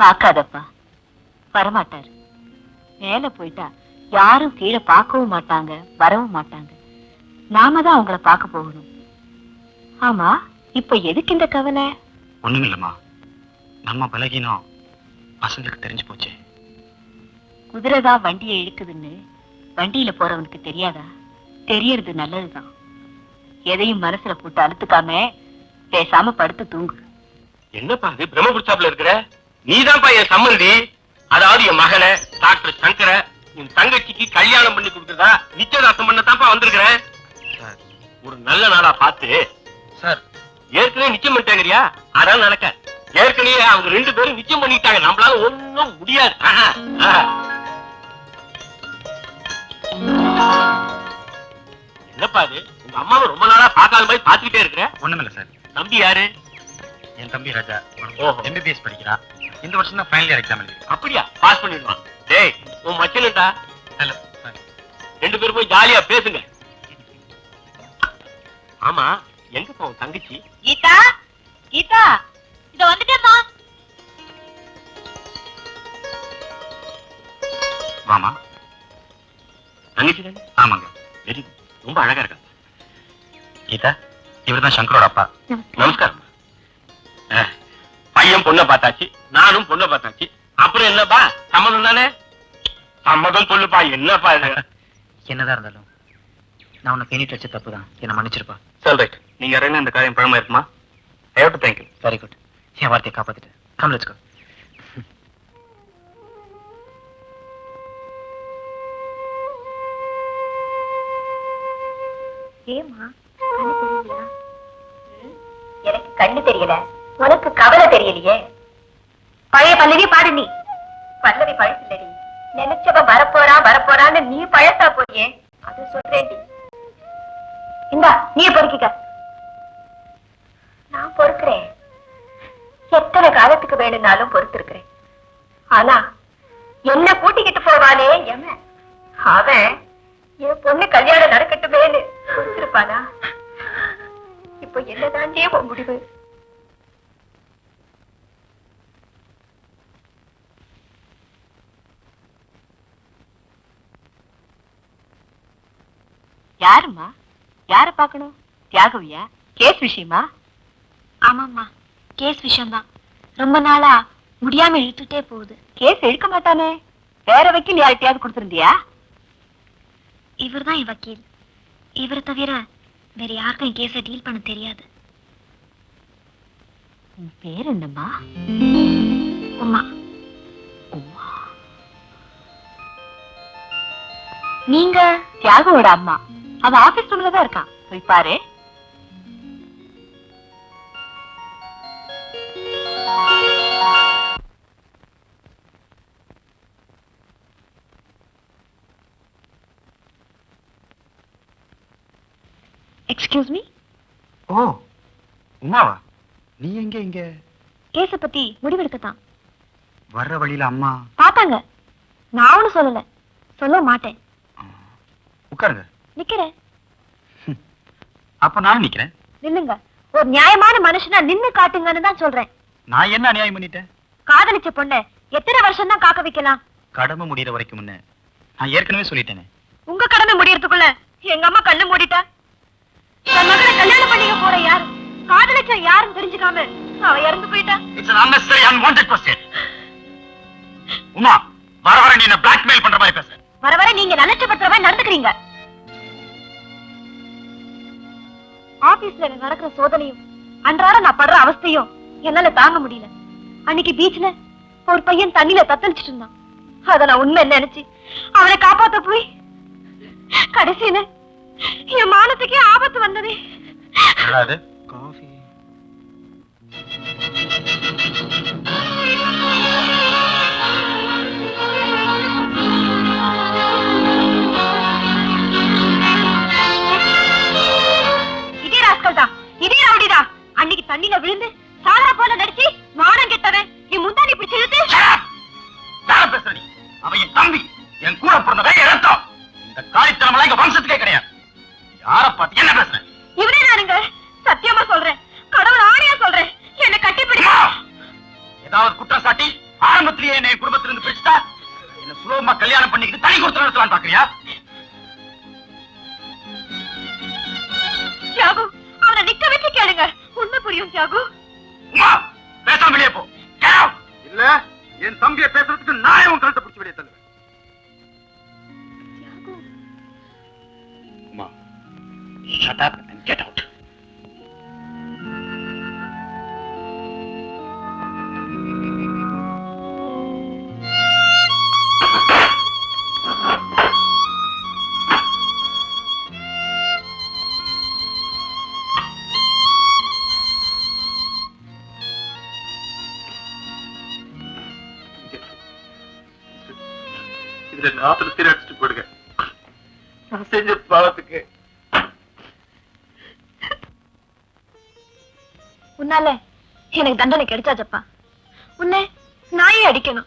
பாக்காதப்பா, வரமாட்டாரு. மேல போயிட்டா யாரும் கீழே பார்க்கவும் மாட்டாங்க, வரவும் மாட்டாங்க. நாம தான் அவங்கள பார்க்க போகணும். ஆமா, இப்ப எதுக்கு இந்த கவலை? ஒண்ணும் இல்லம்மா, நம்ம பலகீனம் பசங்களுக்கு தெரிஞ்சு போச்சு. குதிரைதான் வண்டியை இழுக்குதுன்னு வண்டியில போறவனுக்கு தெரியாதா? தெரியறது நல்லதுதான். எதையும் மனசுல போட்டு அழுத்துக்காம பேசாம படுத்து தூங்கு. என்னப்பா அது பிரம்ம புடிச்சாப்புல இருக்கிற? நீதான்ப்பா என் சம்மந்தி. அதாவது என் மகனை டாக்டர் சங்கர என் தங்கச்சிக்கு கல்யாணம் பண்ணி கொடுத்ததா நிச்சயதார்த்தம் பண்ணத்தான்ப்பா வந்திருக்கிறேன். ஒரு நல்ல நாளா பார்த்து சார், ஏற்கனவே நிச்சயம் பண்ணிட்டாங்கறியா? அதான் நடக்க. ஏற்கனவே அவங்க 2 பேரும் நிச்சயம் பண்ணிட்டாங்க. நம்மளால ஒண்ணும் முடியாது. என்னப்பா அது? உங்க அம்மாவை ரொம்ப நாளா பார்க்காத மாதிரி பாத்துக்கிட்டே இருக்கிற. ஒண்ணுமில்ல சார். தம்பி யாரு? என் தம்பி ராஜா ஓஹோ. MBBS படிக்கிறான். இந்த வருஷம் தான் ஃபைனல் இயர் எக்ஸாம் எழுதி. அப்படியா? பாஸ் பண்ணிடுவான். டேய், உன் மச்சனடா. ஹலோ. 2 பேரும் போய் ஜாலியா பேசுங்க. ஆமா, எங்க போவோம் தங்கச்சி? கீதா, கீதா, இத வந்துட்டேம்மா. வாமா. தங்கச்சி தானே? ஆமாங்க. Very good. ரொம்ப அழகா இருக்கா. கீதா, இவர்தான் சங்கரோட அப்பா. நமஸ்காரம். பையன் பொண்ணை பார்த்தாச்சு, நானும் பொண்ணை பார்த்தாச்சு. அப்புறம் என்னப்பா, சம்மதம் தானே? சம்மதம் சொல்லுப்பா. என்னப்பா இது? என்னதான் இருந்தாலும் நான் உனக்கு எண்ணிட்டு வச்ச தப்பு தான். என்ன மன்னிச்சிருப்பா. சரி, ரைட். நீங்க இறங்க இந்த காரியம் பழமா இருக்குமா? I have to thank you. Very good. என் வார்த்தையை காப்பாத்திட்டேன். Come let's go. ஏமா கண்ணு தெரியலையா? எனக்கு கண்ணு தெரியல, உனக்கு கவலை தெரியலையே. பழைய பல்லவி பாடு நீ. பல்லவி பழசில்லடி. நினைச்சவ வரப்போறான்னு நீ பழசா போறியே, அது சொல்றேன்டி. இந்தா நீ பொறுக்கிக்க. நான் பொறுக்கிறேன். எத்தனை காலத்துக்கு வேணும்னாலும் பொறுத்திருக்கிறேன். ஆனா என்ன கூட்டிக்கிட்டு போவானே எமன், அவன் என் பொண்ணு கல்யாணம் நடக்கட்டுமேன்னு பொறுத்திருப்பானா? இப்போ என்னதாண்டே உன் முடிவு? யாருமா? யார பாக்கணும்? தியாகவியா? கேஸ் விஷயமா? ஆமாம்மா, கேஸ் விஷயம்தான். ரொம்ப நாளா முடியாம இழுத்துட்டே போகுது. கேஸ் எடுக்க மாட்டானே. வேற வக்கீல் யார்கிட்டயாவது கொடுத்திருந்தியா? இவர்தான் என் வக்கீல். இவரை தவிர வேற யாருக்கும் என் கேஸை டீல் பண்ண தெரியாது. உன் பேர் என்னம்மா? உமா. உமா. நீங்க தியாகவோட அம்மா. அவன் ஆபீஸ் ரூம்ல தான் இருக்கான், போய் பாரு. Excuse me. ஓ, உமாவா? நீ எங்க இங்க? கேஸை பத்தி முடிவெடுக்கத்தான். வர்ற வழியில அம்மா பார்த்தாங்க. நான் ஒன்னும் சொல்லல, சொல்ல மாட்டேன். உட்காருங்க. நிக்கிறேன். அப்ப நானும் நிக்கிறேன். நில்லுங்க. ஒரு நியாயமான மனுஷனா நின்னு காட்டுங்கன்னு தான் சொல்றேன். நான் என்ன அநியாயம் பண்ணிட்டேன்? காதலிச்ச பொண்ண எத்தனை வருஷம் தான் காக்க வைக்கலாம்? கடமை முடியற வரைக்கும் முன்ன நான் ஏற்கனவே சொல்லிட்டேனே. உங்க கடமை முடியறதுக்குள்ள எங்க அம்மா கண்ணு மூடிட்டா. தன் மகளை கல்யாணம் பண்ணிக்க போற யாரு, காதலிச்ச யாருன்னு தெரிஞ்சுக்காம அவ இறந்து போயிட்டா. It's an unnecessary unwanted question. Uma, வர வர நீ என்ன பிளாக்மெயில் பண்ற மாதிரி பேச. வர வர நீங்க நினைச்ச பத்திரமா நடந்துக்கிறீங்க. ஆபீஸ்ல எனக்கு நடக்கிற சோதனையும் அன்றாட நான் படுற அவஸ்தையும் என்னால தாங்க முடியல. அன்னைக்கு பீச்ல ஒரு பையன் தண்ணியில தத்தளிச்சிட்டு இருந்தான். அத நான் உண்மை நினைச்சு அவனை காப்பாத்த போய் கடைசியில என் மானத்துக்கே ஆபத்து வந்ததே. காஃபி. இதே ராஸ்கல் தான், இதே ரவுடி தான். அன்னைக்கு தண்ணியில விழுந்து சாகர போல நடிச்சு மானம் கெட்டவன் என் முந்தானி பிடிச்சு இழுத்து. பேசுற நீ? அவன் என் தம்பி, என் கூட பிறந்தவன், என் ரத்தம். இந்த காரித்தனமெல்லாம் எங்க வம்சத்துக்கே கிடையாது. யார பார்த்து என்ன பேசுற? இவனே நானுங்க, சத்தியமா சொல்றேன், கடவுள் ஆணையா சொல்றேன், என்ன கட்டிப்பிடி. ஏதாவது குற்றம் சாட்டி ஆரம்பத்திலேயே என்னை குடும்பத்திலிருந்து பிரிச்சுட்டா என்ன சுலபமா கல்யாணம் பண்ணிக்கிட்டு தனி கொடுத்து நடத்தலான்னு பாக்குறியா? தியாகு, அவனை நிக்க வச்சு கேளுங்க, உண்மை புரியும். தியாகு, பேசாம வெளியே போ. இல்ல என் தம்பியை பேசுறதுக்கு நான் உன் கழுத்தை பிடிச்சி வெளியே தள்ளுவேன். Shut up and get out. இதுல நாத்துல அடிச்சுட்டு போடுங்க. நான் செஞ்ச பாவத்துக்கு உன்னால எனக்கு தண்டனை கிடைச்சாச்சப்பா. உன்னை நாயே அடிக்கணும்.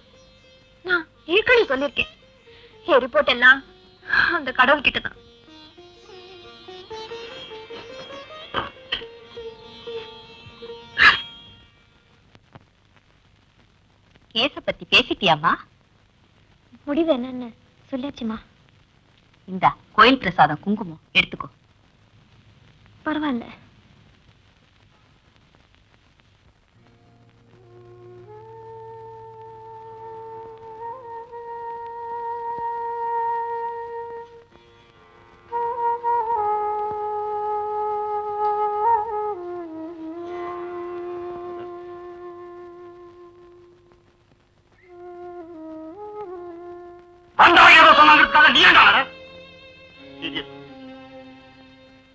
நான் ஏற்கனவே சொல்லிருக்கேன், என் ரிப்போர்ட் எல்லாம் அந்த கடவுள் கிட்டதான். கேஸ பத்தி பேசிட்டியாமா? முடிவு என்னன்னு சொல்லியாச்சுமா. இந்த கோயில் பிரசாதம் குங்குமம் எடுத்துக்கோ. பரவாயில்ல.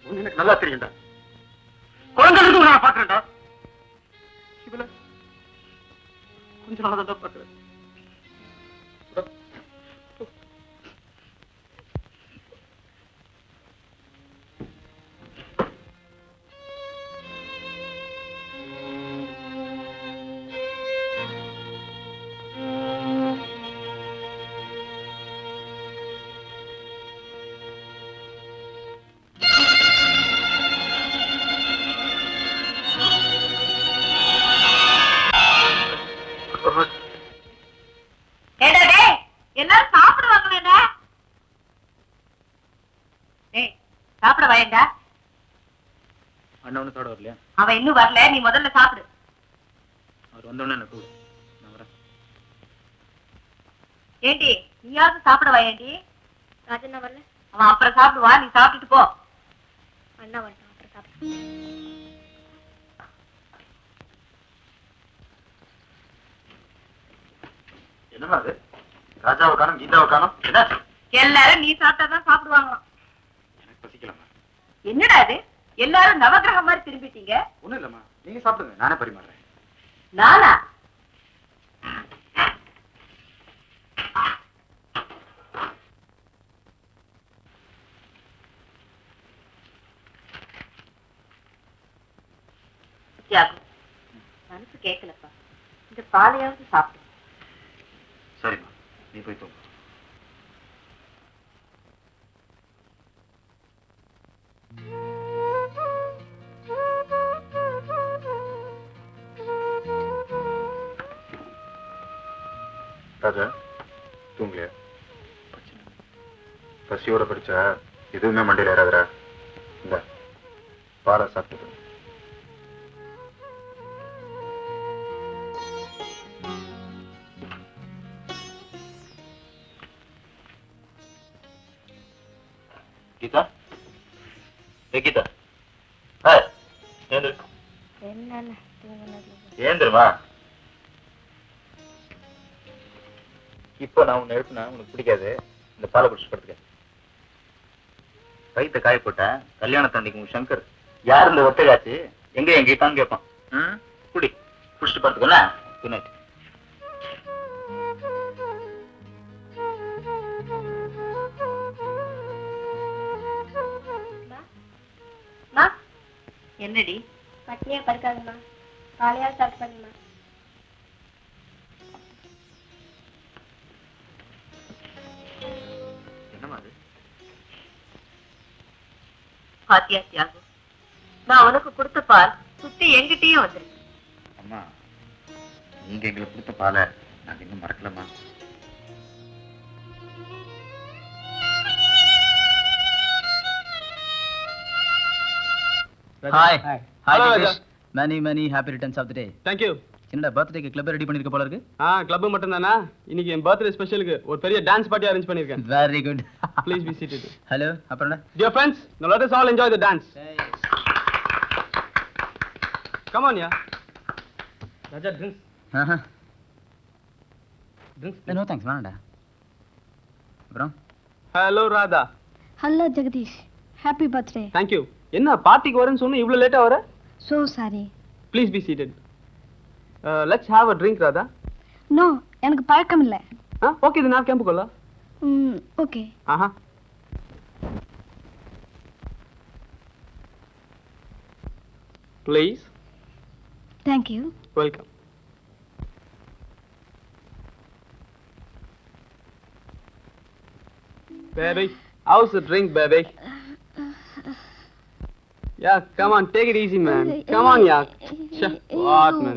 நீ எனக்கு நல்லா தெரியும்டா. குழந்தைகளுக்கு நான் பாக்குறேன்டா. இவள கொஞ்ச நாள் தான் பாக்குறேன். எல்லாரும் சாப்பிடுவாங்களேடா. சாப்பிட வாயண்டா. அண்ணன் தோட வரலையா? அவன் இன்னும் வரல, நீ முதல்ல சாப்பிடு. அவர் வந்தோடனே என்ன கூடு. நான் வரேன். ஏண்டி நீயாவது சாப்பிட வாயேண்டி. ராஜண்ணா வரல, அவன் அப்புறம் சாப்பிடுவா, நீ சாப்பிட்டுட்டு போ. அண்ணா வரட்டும், அப்புறம் சாப்பிடு. என்னமா அது? ராஜாவை காணும், கீதாவை காணும். என்னாச்சு? எல்லாரும் நீ சாப்பிட்டாதான் சாப்பிடுவாங்களாம். எனக்கு பசிக்கலாமா? என்னடா இது, எல்லாரும் நவகிரகம் மாதிரி திரும்பிட்டீங்க. ஒண்ணும் இல்லம்மா, நீங்க சாப்பிடுங்க, நானே பரிமாறேன். நானா? மனசு கேட்கலப்பா, இந்த பாலையாவது சாப்பிடு. சரிம்மா, நீ போய் தூங்கு. ராஜா தூங்கலையா? பசியோட படிச்சா எதுவுமே மண்டையில் ஏறாதுரா. இந்த பாலை சாப்பிட்டு கீதா. கீதா ஏந்திரமா. இப்ப நான் உன்னை எழுப்புனா உனக்கு பிடிக்காது. இந்த பாலை குடிச்சு படுத்துக்க. வயிற்ற காய போட்டேன். கல்யாணத்தன்னைக்கு உன் சங்கர் யார் இந்த ஒத்தகாச்சு எங்க எங்கிட்டான்னு கேட்பான். குடி குடிச்சிட்டு படுத்துக்கல. Good night. என்னடி பட்னியா படுக்காதுமா, காலையா ஸ்டார்ட் பண்ணுமா. என்னமா அது? பாத்தியா தியாகு, நான் உனக்கு கொடுத்த பால் சுத்தி எங்கிட்டயும் வந்துருக்கு. அம்மா நீங்க எங்களுக்கு கொடுத்த பாலை நாங்க இன்னும் மறக்கலம்மா. Hi hi Hello, Jagadish. many happy returns of the day. Thank you. என்னடா பர்த்டேக்கு கிளப் ரெடி பண்ணிருக்க போல இருக்கு. கிளப் மட்டும் தானா? இன்னைக்கு என் பர்த்டே ஸ்பெஷலுக்கு ஒரு பெரிய டான்ஸ் பார்ட்டி அரேஞ்ச் பண்ணிருக்கேன். Very good. Please be seated. Hello அப்புறம் dear friends, now let us all enjoy the dance. Come on, yeah. Raja, drinks. No thanks வேணாடா. அப்புறம் Hello, Radha. Hello Jagadish, happy birthday. Thank you. என்ன பார்ட்டிக்கு வரேன்னு சொன்ன இவ்வளவு லேட்டா வர? So sorry. Please be seated. Let's have a drink, Radha. No, எனக்கு பழக்கம் இல்ல. ஓகே, இது நான் கேம்ப் கொள்ள. ஓகே. ஆஹா. Please. Thank you. Welcome. Baby, how's the drink, baby? Yeah, come on, take it easy, man. Come on, yeah. What, man?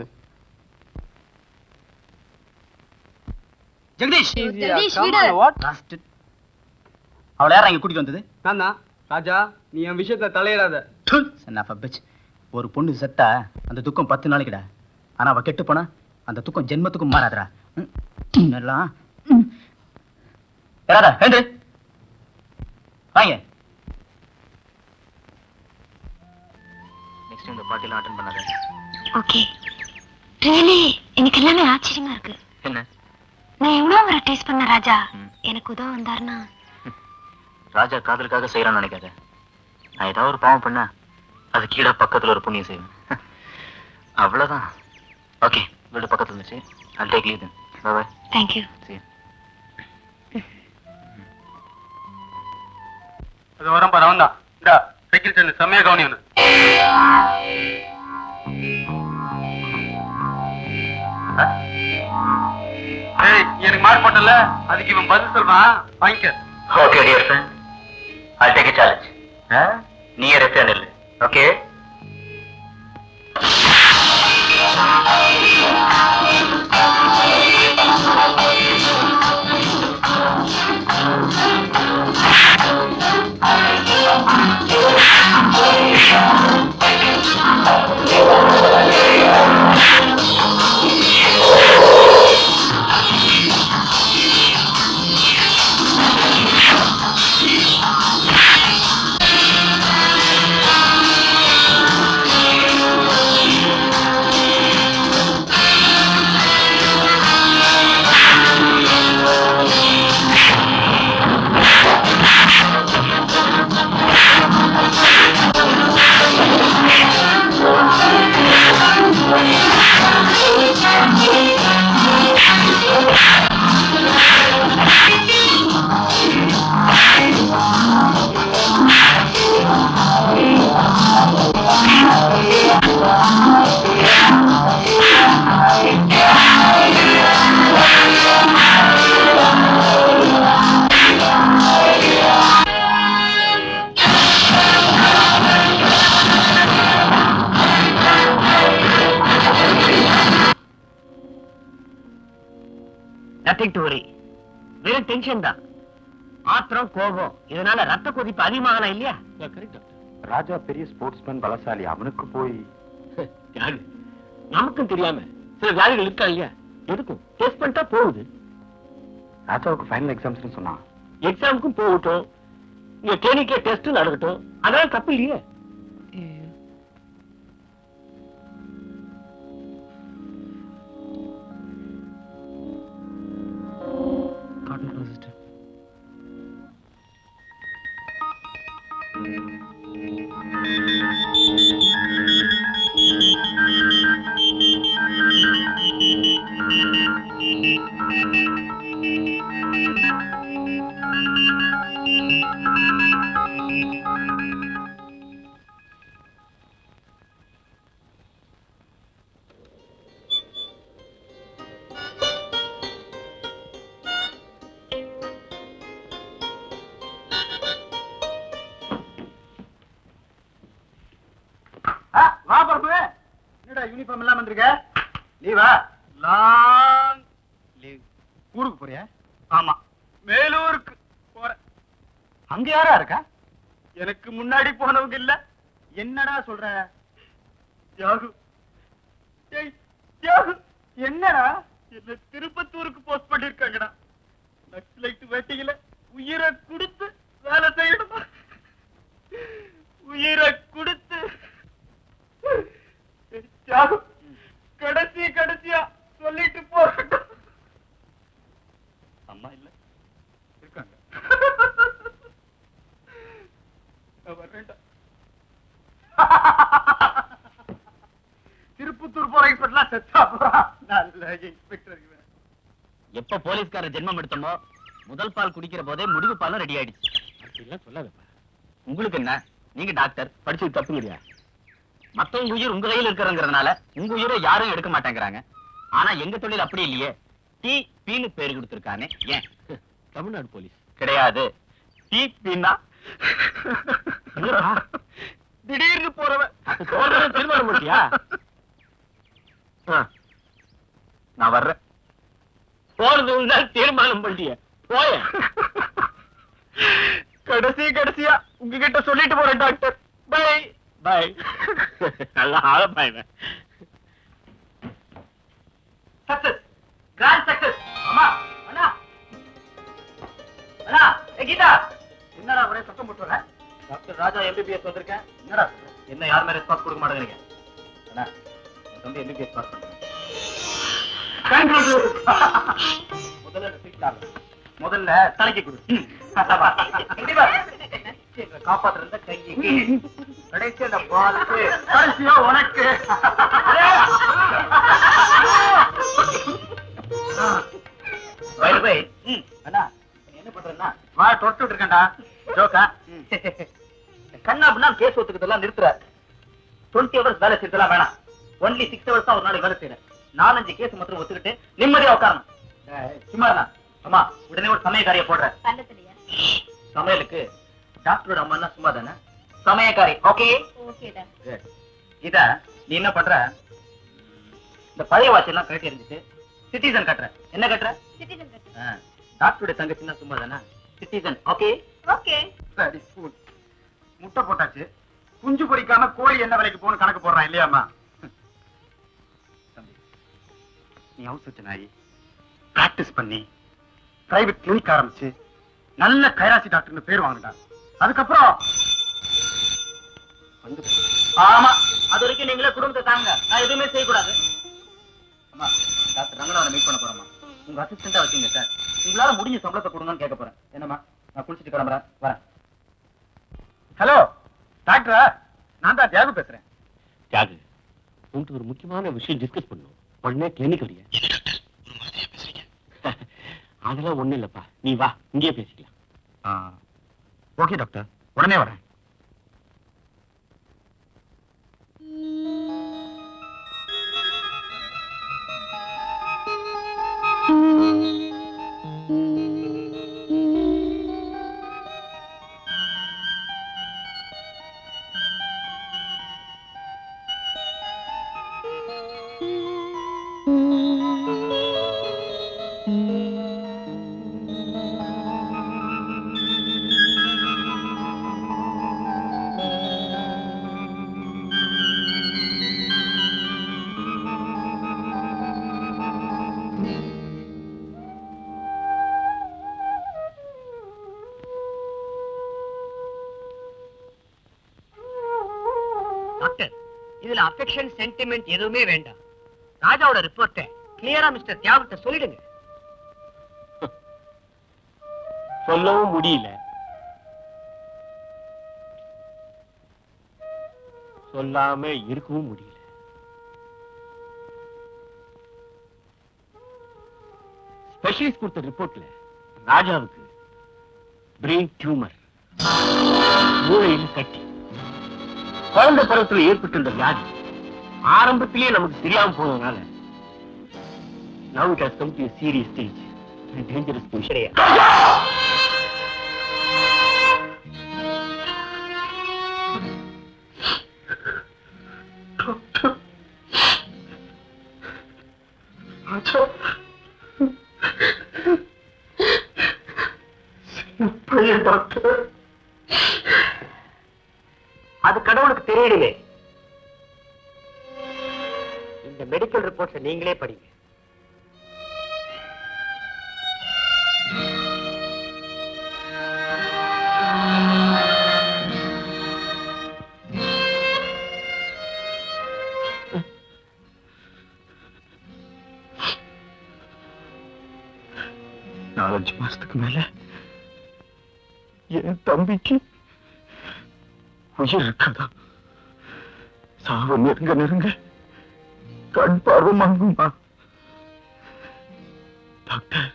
Jagdish. Easy, yeah. Jagdish, Come விடு. on, what? அவளை யாரா இங்க கூட்டிட்டு வந்தது? நானா? ராஜா, நீ என் விஷயத்துல தலையிடாத. Son of a bitch. ஒரு பொண்ணு செத்தா அந்த துக்கம் 10 நாளைக்குடா. ஆனா அவ கெட்டு போனா அந்த துக்கம் ஜென்மத்துக்கும் மாறாதடா. எல்லாம் யாரா ஹெண்டு வாங்க. நெக்ஸ்ட் இந்த பார்ட்டிலாம் அட்டெண்ட் பண்ணாத. ஓகே. ரியலி எனக்கு எல்லாமே ஆச்சரியமா இருக்கு. என்ன நான் எவ்வளவு ஒரு டேஸ்ட் பண்ண ராஜா, எனக்கு உதவ வந்தாருன்னா. ராஜா காதலுக்காக செய்யறான்னு நினைக்காத. நான் ஏதாவது ஒரு பாவம் பண்ண அது கீழே பக்கத்துல ஒரு புண்ணியம் செய்வேன். அவ்வளவுதான். ஓகே, வீடு பக்கத்துல இருந்துச்சு. I'll take leave then. Bye bye. Thank you. See you. அது வரம் பாரு, அவன் தான். இந்தா, சைக்கிள் சென்று செம்மையா கவனி ஒன்று. எனக்கு மார்க் போட்டல, அதுக்கு இவன் பதில் சொல்றான். வாங்கிக்க. Okay, dear friend. I'll take a challenge. நீ ரெஃப்ட் இல்லை. Okay? Nothing to worry. வெறும் டென்ஷன் தான். ஆத்திரம், கோபம், இதனால ரத்த கொதிப்பு அதிகமாகலாம் இல்லையா? Correct doctor. ராஜா பெரிய ஸ்போர்ட்ஸ்மேன், பலசாலி. அவனுக்கு போய் நமக்கும் தெரியாம சில வியாதிகள் இருக்கா இல்லையா? எதுக்கும் டெஸ்ட் பண்ணிட்டா போகுது. ராஜாவுக்கு ஃபைனல் எக்ஸாம்ஸ் சொன்னான். எக்ஸாமுக்கும் போகட்டும், இங்க கிளினிக்ல டெஸ்ட் நடக்கட்டும், அதனால தப்பு இல்லையே. வா பிரபு. என்னடா யூனிஃபார்ம் எல்லாம் வந்திருக்க? லீவா? Long leave. ஊருக்கு போறியா? ஆமா, மேலூருக்கு போறேன். அங்க யாரா இருக்கா? எனக்கு முன்னாடி போனவங்க இல்ல. என்னடா சொல்ற? தியாகு. ஏய் தியாகு, என்னடா? என்ன திருப்பத்தூருக்கு போஸ்ட் பண்ணிருக்காங்கடா. நக்சலைட் வேட்டையில உயிரை கொடுத்து வேலை செய்யணுமா? உயிரை கொடுத்து. தியாகு, கடைசியா சொல்லிட்டு போறேன். அம்மா இல்ல இருக்காங்க. வர்றேன்டா. திருப்பத்தூர் போற இன்ஸ்பெக்டர் செத்தா போறான். நல்ல இன்ஸ்பெக்டர் இவன். எப்ப போலீஸ்கார ஜென்மம் எடுத்தோமோ முதல் பால் குடிக்கிற போதே முடிவு பாலும் ரெடி ஆயிடுச்சு. அப்படிலாம் சொல்லாதப்பா. உங்களுக்கு என்ன? நீங்க டாக்டர், படிச்சது தப்பு இல்லையா? மத்தவங்க உயிர் உங்க கையில் இருக்கிறதுனால உங்க உயிரை யாரும் எடுக்க மாட்டேங்கிறாங்க. ஆனா எங்க தொழில் அப்படி இல்லையே. டி பீனு பேரு கொடுத்திருக்கானே. ஏன்? தமிழ்நாடு போலீஸ் கிடையாது. டி பீனா திடீர்னு போறவன். தீர்மானம் பண்ணியா? நான் வர்றேன். போறது தீர்மானம் பண்ணிய போய. கடைசியா உங்ககிட்ட சொல்லிட்டு போறேன் டாக்டர். By by. நல்லா ஆளப்பாய்வேன். Success, grand success. அம்மா, அண்ணா, அண்ணா, கீதா. என்னடா ஒரே சத்தம் போட்டு வர? டாக்டர் ராஜா எம்பிபிஎஸ் வந்திருக்கேன். என்னடா என்ன யாருமே ரெஸ்பான்ஸ் கொடுக்க மாட்டேங்கிறீங்க? அண்ணா, என் தம்பி எம்பிபிஎஸ் பாஸ் பண்ணுங்க. முதல்ல தலைக்கு கொடு. காப்பாத்துறத கைக்கு, கடைசி அந்த பாலுக்கு, கடைசியா உனக்கு. அண்ணா என்ன பண்றேன்னா வா தொட்டு இருக்கேன்டா. ஜோக்கா கண்ணா அப்படின்னா கேஸ் ஒத்துக்கிறதெல்லாம் நிறுத்துற. 20 hours வேலை செய்யறதெல்லாம் வேணாம். ஒன்லி 6 hours தான் ஒரு நாளைக்கு வேலை செய்யறேன். 4-5 கேஸ் மட்டும் ஒத்துக்கிட்டு நிம்மதியா உட்காரணும். சும்மா அம்மா, உடனே ஒரு சமயக்காரிய போடுற. சமையலுக்கு டாக்டரோட அம்மா சும்மா தானே சமயக்காரி. ஓகே இத நீ என்ன பண்ற? இந்த பழைய வாட்ச் எல்லாம் கட்டி இருந்துச்சு சிட்டிசன் கட்டுற. என்ன கட்டுற? டாக்டருடைய தங்கச்சின்னா சும்மா தானே சிட்டிசன். Okay okay. சரி, முட்டை போட்டாச்சு. குஞ்சு பொறிக்காம கோழி என்ன விலைக்கு போகணும் கணக்கு போடுறான் இல்லையாமா? தம்பி, நீ அவசர நாயி பிராக்டிஸ் பண்ணி பிரைவேட் கிளினிக் ஆரம்பிச்சு நல்ல கைராசி டாக்டர்னு பேர் வாங்கிட்டா. அதுக்கப்புறம் ஆமா, அது வரைக்கும் நீங்களே குடும்பத்தை தாங்க. நான் எதுவுமே செய்யக்கூடாது. அம்மா, டாக்டர் ரங்கநாதனை மீட் பண்ண போறோமா? உங்க அசிஸ்டண்டா வச்சீங்க சார். உங்களால முடிஞ்ச சம்பளத்தை கொடுங்கன்னு கேட்க போறேன். என்னம்மா, நான் குளிச்சுட்டு கிளம்புறேன், வரேன். ஹலோ டாக்டரா, நான் தான் தியாகு பேசுறேன். தியாகு, உன்கிட்ட ஒரு முக்கியமான விஷயம் டிஸ்கஸ் பண்ணும். உடனே கிளினிக் வரியா? அதெல்லாம் ஒண்ணு இல்லப்பா, நீ வா, இங்கேயே பேசிக்கலாம். ஓகே டாக்டர், உடனே வரேன். இதுல அஃபெக்ஷன் சென்டிமெண்ட் எதுவுமே வேண்டாம். ராஜாவோட ரிப்போர்ட்டை கிளியரா மிஸ்டர் தியாகிட்ட சொல்லிடுங்க. சொல்லவும் முடியல, சொல்லாம இருக்கவும் முடியல. ஸ்பெஷலிஸ்ட் கொடுத்த ரிப்போர்ட்ல ராஜாவுக்கு பிரெயின் டியூமர், மூளையில கட்டி, குழந்தை பருவத்தில் ஏற்பட்டிருந்த வியாதி ஆரம்பத்திலேயே நமக்கு தெரியாம போனதுனால now it has come to a serious stage, a dangerous position. அது கடவுளுக்கு தெரியணுமே. இந்த மெடிக்கல் ரிப்போர்ட்ஸை நீங்களே படிங்க. நாலஞ்சு மாசத்துக்கு மேல என் தம்பிக்கு உயிர் இருக்காதா? சாவு நெருங்க நெருங்க கண் பார்வை மங்குமா? டாக்டர்,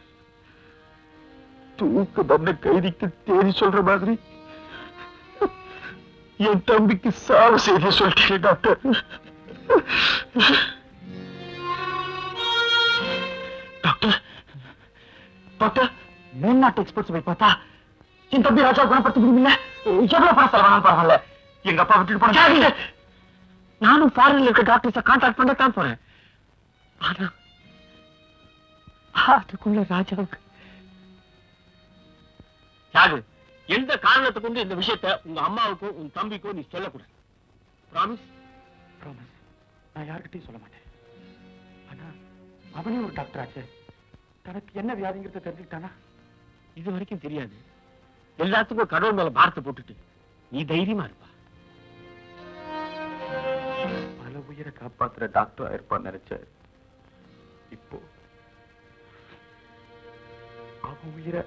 தூக்கு தண்டனை கைதிக்கு தேதி சொல்ற மாதிரி என் தம்பிக்கு சாவு செய்தி சொல்லிட்டீங்க டாக்டர். டாக்டர் டாக்டர், மேல்நாட்டு எக்ஸ்பர்ட்ஸ் போய் பார்த்தா என் தம்பி ராஜா குணப்படுத்த முடியல. எவ்வளவு பணம் செலவானாலும் பரவாயில்ல, எங்க அப்பா விட்டுட்டு போன. நானும் ஃபாரின்ல இருக்க டாக்டர்ஸை கான்டாக்ட் பண்ணத்தான் போறேன். ஆனா அதுக்குள்ள ராஜாவுக்கு தியாகு, எந்த காரணத்தை கொண்டு இந்த விஷயத்தை உங்க அம்மாவுக்கும் உன் தம்பிக்கும் நீ சொல்லக்கூடாது. ப்ராமிஸ்? ப்ராமிஸ். நான் யார்கிட்டையும் சொல்ல மாட்டேன். ஆனா அவனே ஒரு டாக்டர் ஆச்சு, தனக்கு என்ன வியாதிங்கிறத தெரிஞ்சுக்கிட்டானா? இது வரைக்கும் தெரியாது. எல்லாத்துக்கும் கடவுள் மேல பாரத்தை போட்டுட்டு நீ தைரியமா இருப்பா. பல உயிரை காப்பாத்துற டாக்டர் ஆயிருப்பான்னு நினைச்சாரு. இப்போ அவன் உயிரை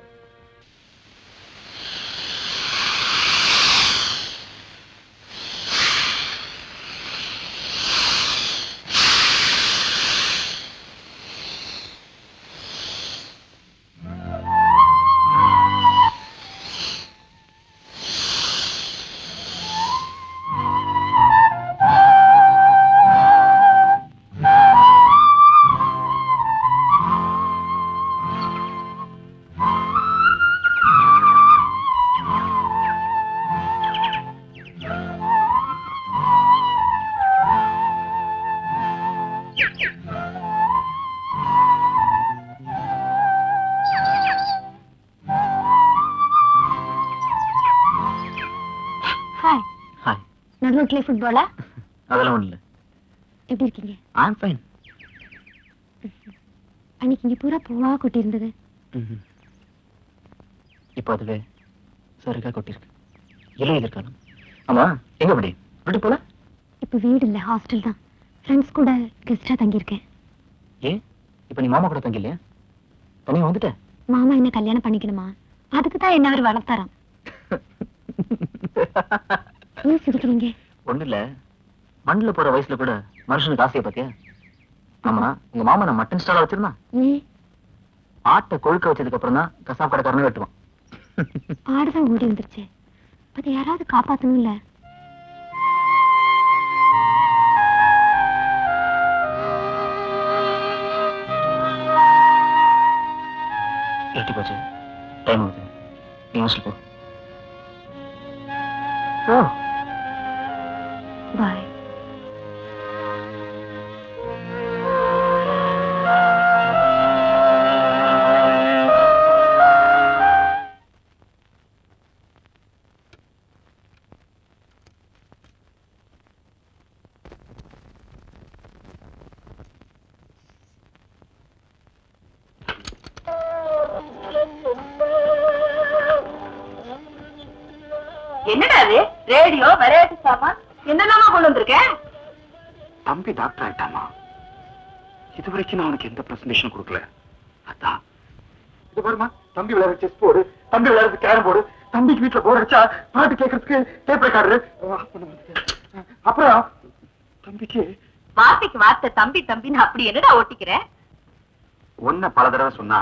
நடுரோட்ல ஃபுட்பாலா? அதெல்லாம் ஒண்ணு இல்ல. எப்படி இருக்கீங்க? I'm fine. அன்னைக்கு இங்க பூரா பூவா கொட்டி இருந்தது. இப்போ அதுல சருகா கொட்டிருக்கு. இலையில இருக்கானு. ஆமா, எங்க படி விட்டு போல? இப்ப வீடு இல்ல, ஹாஸ்டல் தான். ஃப்ரெண்ட்ஸ் கூட கெஸ்டா தங்கி இருக்கேன். ஏன் இப்ப நீ மாமா கூட தங்கி இல்லையா? தனியா வந்துட்ட? மாமா என்ன கல்யாணம் பண்ணிக்கணுமா? அதுக்கு தான் என்ன அவர் வளர்த்தாராம். ஏன் சிரிக்கிறீங்க? ஒண்ணு இல்ல, மண்ணுல போற வயசுல கூட மனுஷனுக்கு ஆசையை பாத்தியா? ஆமா, உங்க மாமா நான் மட்டன் ஸ்டால வச்சிருந்தான். ஆட்டை கொழுக்க வச்சதுக்கு அப்புறம் தான் கசாப் கடைக்காரனே வெட்டுவான். ஆடுதான் ஓடி வந்துருச்சு, அதை யாராவது காப்பாத்தணும் இல்ல? எட்டி போச்சு, டைம் ஆகுது, நீ ஹாஸ்டல் போ. பாய். என்னடா அது? ரேடியோ, விளையாட்டு சாமான் என்னென்னமா கொண்டு வந்திருக்க? தம்பி டாக்டர் ஆயிட்டாமா. இதுவரைக்கும் நான் அவனுக்கு எந்த பிரசன்டேஷன் கொடுக்கல. அதான் இது பாருமா, தம்பி விளையாடுற செஸ் போர்டு, தம்பி விளையாடுறது கேரம் போர்டு, தம்பிக்கு வீட்டுல போர் அடிச்சா பாட்டு கேட்கறதுக்கு டேப் ரெக்கார்டரு, அப்புறம் தம்பிக்கு வார்த்தைக்கு வார்த்தை தம்பி தம்பின்னு அப்படி என்னடா ஓட்டிக்கிறேன்? ஒன்ன பல தடவை சொன்னா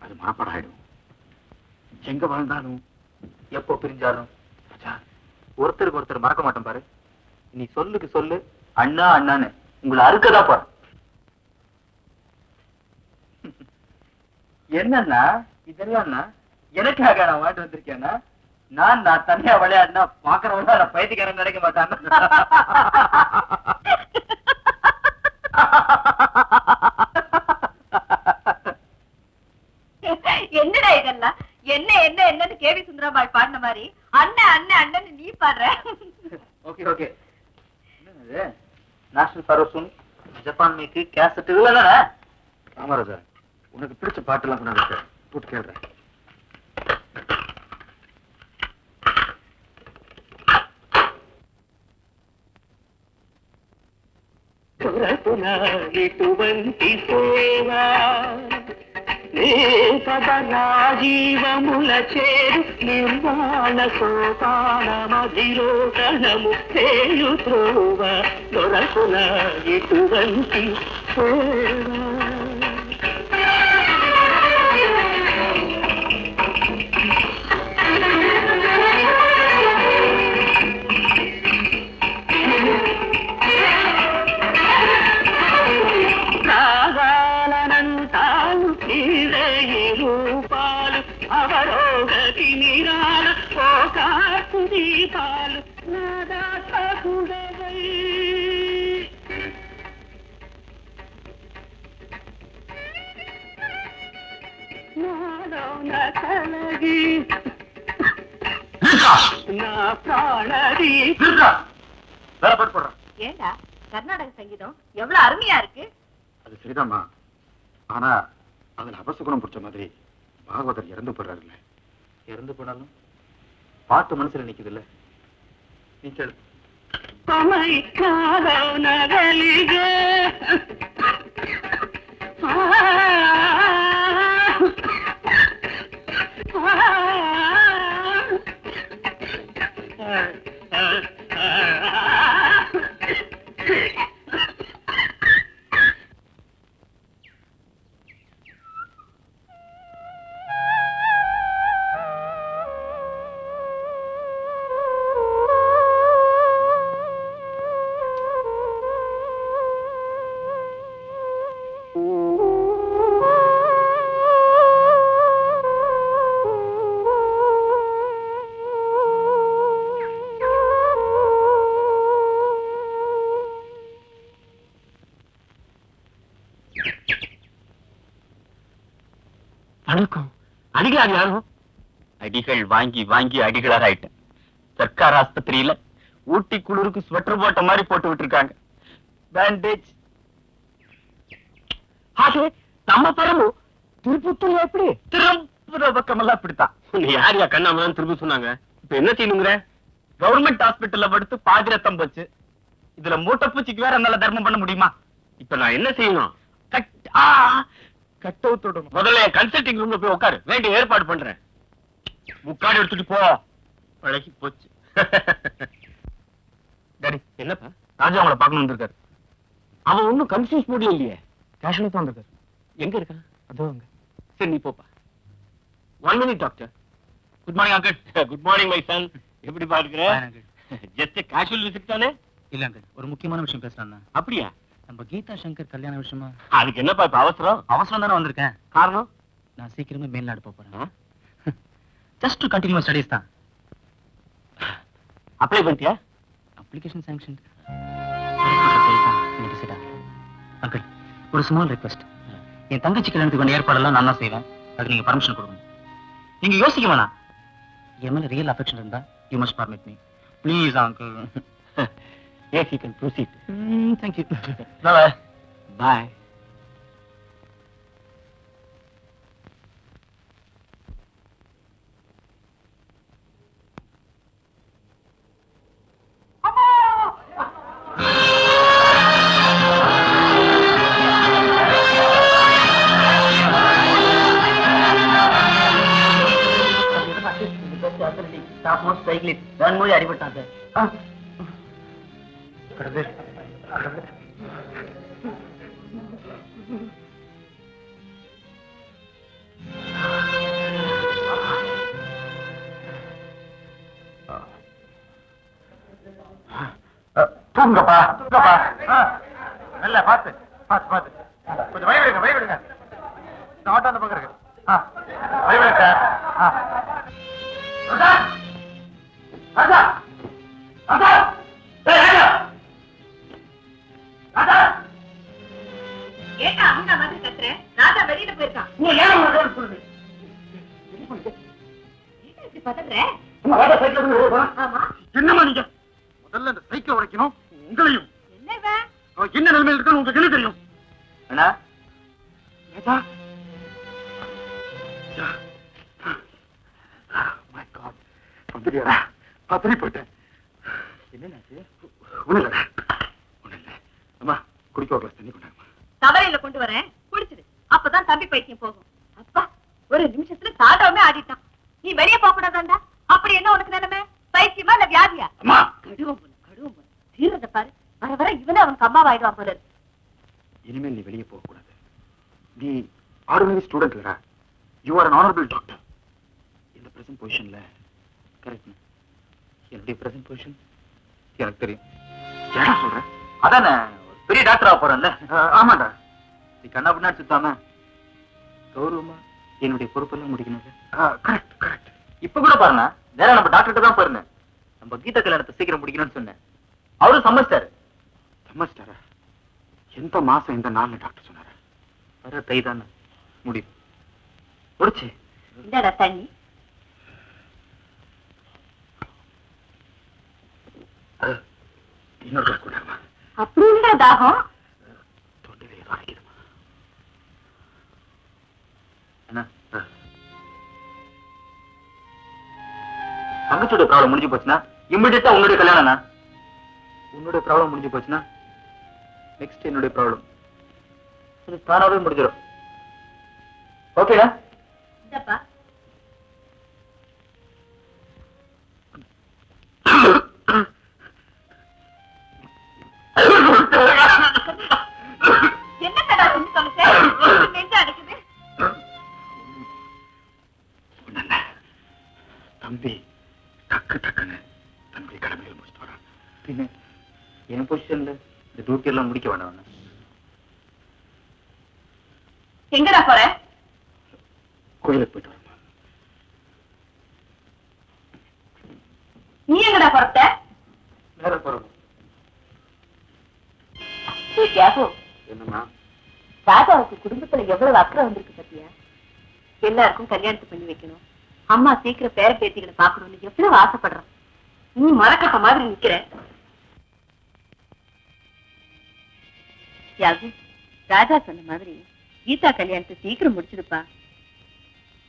அது மனப்பாடம் ஆயிடும். எங்க வாழ்ந்தாலும் எப்போ பிரிஞ்சாலும் ஒருத்தருக்கு ஒருத்தர் மறக்க மாட்டோம் பாரு. நீ சொல்லுக்கு சொல்லு அண்ணா அண்ணான்னு உங்களை அறுக்கதா பாரு. என்னன்னா இதெல்லாம் எனக்காக நான் வாட்டு வந்திருக்கேன்னா, நான் தனியா விளையாடுனா பாக்குறவங்க நான் பைத்தியக்காரன் நினைக்க மாட்டான். என்னடா இதெல்லாம்? என்ன என்ன என்னன்னு கேவி சுந்தரம்பாள் பாடின மாதிரி அண்ணன் அண்ணன் அண்ணன் நீ பாடுற. Okay okay. என்னது நேஷனல் ஃபரோசூன் ஜப்பான் மேக்கு கேசட் இல்லைன்னா ராமராஜா, உனக்கு பிடிச்ச பாட்டெல்லாம் கொண்டு இருக்கு, போட்டு கேள்றேன். ఇటువంటి సేవా జీవముల చేరు నిర్వాణ సోపాన మధిరోకణము చేయు త్రోవ దొరకున ఇటువంటి సేవా. రూపాలు అవరోగతి నిరాల పోకాసు దీపాలు నాదాసకుడవై నాలోన కలగి నా ప్రాణది. வேற பாட்டு போடுறேன். ஏண்டா கர்நாடக சங்கீதம் எவ்வளவு அருமையா இருக்கு. அது சரிதாம்மா, ஆனா அதுல அபசகுணம் பிடிச்ச மாதிரி பாகவதர் இறந்து போடுறாருல்ல. இறந்து போனாலும் பாட்டு மனசுல நிக்குது இல்ல. நீ சொல்லு. வணக்கம். அடிகளார் யாரும்? அடிகள் வாங்கி வாங்கி அடிகளார் ஆயிட்டேன். சர்க்கார் ஆஸ்பத்திரியில ஊட்டி குளிருக்கு ஸ்வெட்டர் போட்ட மாதிரி போட்டு விட்டுருக்காங்க. பேண்டேஜ். நம்ம பரமு திருப்பத்தூர் எப்படி? திருப்புற பக்கமெல்லாம் இப்படித்தான். யாரையா கண்ணாமதான் திரும்ப சொன்னாங்க? இப்ப என்ன செய்யணுங்கிற? கவர்மெண்ட் ஹாஸ்பிட்டல்ல படுத்து பாதி ரத்தம் போச்சு. இதுல மூட்டைப்பூச்சிக்கு வேற நல்ல தர்மம் பண்ண முடியுமா? இப்ப நான் என்ன செய்யணும்? கட்டவுத்தோட முதல்ல கன்சல்டிங் ரூம்ல போய் உட்காரு, வேண்டிய ஏற்பாடு பண்றேன். முக்காடு எடுத்துட்டு போ. பழகி போச்சு. டாடி, என்னப்பா? ராஜா அவங்கள பார்க்கணும் வந்திருக்காரு. அவன் ஒன்னும் கன்ஃபியூஸ் மூட்ல இல்லையே. கேஷுவலா தான் வந்திருக்காரு. எங்க இருக்கான்? அதோ அங்க. சரி நீ போப்பா. 1 minute doctor. Good morning uncle. Good morning my son. எப்படி பாக்குற? ஜஸ்ட் கேஷுவல் விசிட் தானே? இல்ல அங்கிள், ஒரு முக்கியமான விஷயம் பேசலாம். அப்படியா? நம்ம கீதா சங்கர் கல்யாண விஷயமா? அதுக்கு என்னப்பா இப்ப அவசரம்? அவசரம் தானே வந்திருக்கேன். காரணம்? நான் சீக்கிரமே மேல்நாடு போறேன். ஜஸ்ட் டு கண்டினியூ ஸ்டடீஸ் தான். அப்ளை பண்ணிட்டியா? Application sanction. அங்கிள், ஒரு ஸ்மால் ரிக்வெஸ்ட். என் தங்கச்சி கல்யாணத்துக்கு வேண்டிய ஏற்பாடெல்லாம் நான் தான் செய்வேன். அதுக்கு நீங்க பர்மிஷன் கொடுக்கணும். நீங்க யோசிக்க வேணாம். என் மேல ரியல் அஃபெக்ஷன் இருந்தா you must permit me please uncle. Yes, you can proceed. Thank you. Bye. Bye. Top most cyclist வேன்மூடி அடிபட்டான் சார். கடவுளே, கடவுளே. தூங்கப்பா, தூங்கப்பா. நல்ல பாத்து பாத்து பாத்து. கொஞ்சம் பயவிடுங்க, பயவிடுங்க. இந்த ஆட்டோ அந்த பக்கம் இருக்கு. பயவிடுங்க. ராஜா, ராஜா, ராஜா, டேய் ராஜா, ராஜா. ஏட்டா அவங்க மாதிரி கத்துற? ராஜா வெளியில போயிருக்கான். நீ ஏன் உங்களுக்கு சொல்லுங்க? இப்படி பதற? ராஜா சைக்கிள் எடுத்து ஆமா. என்னமா நீங்க? முதல்ல இந்த சைக்கிள் உடைக்கணும். உங்களையும் என்ன இவன்? அவன் என்ன நிலைமையில் இருக்கான்னு உங்களுக்கு என்ன தெரியும்? அண்ணா ராஜா, my God. வந்துட்டியாடா? பத்திரி போயிட்டேன். என்னன்னாச்சு? ஒண்ணு இல்ல, ஒண்ணு இல்ல. அம்மா குடிக்க ஒரு கிளாஸ் தண்ணி கொண்டாங்கம்மா. தவறையில கொண்டு வரேன், குடிச்சிடு. அப்பதான் தம்பி பைத்தியம் போகும். அப்பா, ஒரு நிமிஷத்துல தாண்டவமே ஆடிட்டான். நீ வெளியே போக கூடாதாண்டா. அப்படி என்ன உனக்கு நிலைமை? பைத்தியமா இல்ல வியாதியா? அம்மா, கடுவம் போல தீர்றத பாரு. வர வர இவனே அவனுக்கு அம்மாவாயிடுவான் போல இருக்கு. இனிமேல் நீ வெளியே போக கூடாது. நீ ஆர்டினரி ஸ்டூடெண்ட் இல்லடா. You are an honorable doctor. இந்த பிரசன்ட் பொசிஷன்ல கரெக்ட். என்னுடைய பிரசன்ட் பொசிஷன் எனக்கு தெரியும். ஏடா சொல்ற? அதானே பெரிய டாக்டரா போறேன்ல. ஆமாடா. நீ கண்ணா பின்னாடி சுத்தாம கௌரவமா என்னுடைய பொறுப்பெல்லாம் முடிக்கணும். Correct correct. இப்ப கூட பாருங்க, நேரா நம்ம டாக்டர்கிட்ட தான் போயிருந்தேன். நம்ம கீதா கல்யாணத்தை சீக்கிரம் முடிக்கணும்னு சொன்னேன். அவரும் சம்மதிச்சாரு. சம்மதிச்சிட்டாரா? எந்த மாசம் எந்த நாள்ல டாக்டர் சொன்னாரு? வர தை தானே முடியும். முடிச்சு இந்தடா தண்ணி. இன்னொரு கிளாஸ் கொண்டாங்கம்மா. அப்படி இல்ல தாகம். தொண்டையில ஏதோ அடைக்குதுமா. என்ன தங்கச்சியோட ப்ராப்ளம் முடிஞ்சு போச்சுன்னா இம்மிடியட்டா உன்னுடைய கல்யாணம்னா, உன்னுடைய ப்ராப்ளம் முடிஞ்சு போச்சுன்னா நெக்ஸ்ட் என்னுடைய ப்ராப்ளம். இது தானாவே முடிஞ்சிடும். ஓகேடா? இந்தப்பா. என்னடா சொல்லி தொலைச்ச? நெஞ்சு அடைக்குது. தம்பி டக்கு டக்குன்னு தன்னுடைய கடமையை முடிச்சுட்டு வரான். பின்ன என் பொசிஷன்ல இந்த டியூட்டி எல்லாம் முடிக்க வேண்டாம். எங்கடா போற? கோயிலுக்கு போயிட்டு வரமா. நீ எங்கடா புறப்பட்ட? நேரம் போறோம். என்னம்மா? ராஜாவுக்கு குடும்பத்துல எவ்வளவு அக்கறை வந்திருக்கு பத்தியா? எல்லாருக்கும் கல்யாணத்தை பண்ணி வைக்கணும், அம்மா சீக்கிரம் பேர பேத்திகளை பாக்கணும்னு எவ்வளவு ஆசைப்படுறான். நீ மரக்கட்ட மாதிரி நிக்கிற. யாகு, ராஜா சொன்ன மாதிரி கீதா கல்யாணத்தை சீக்கிரம் முடிச்சிருப்பா.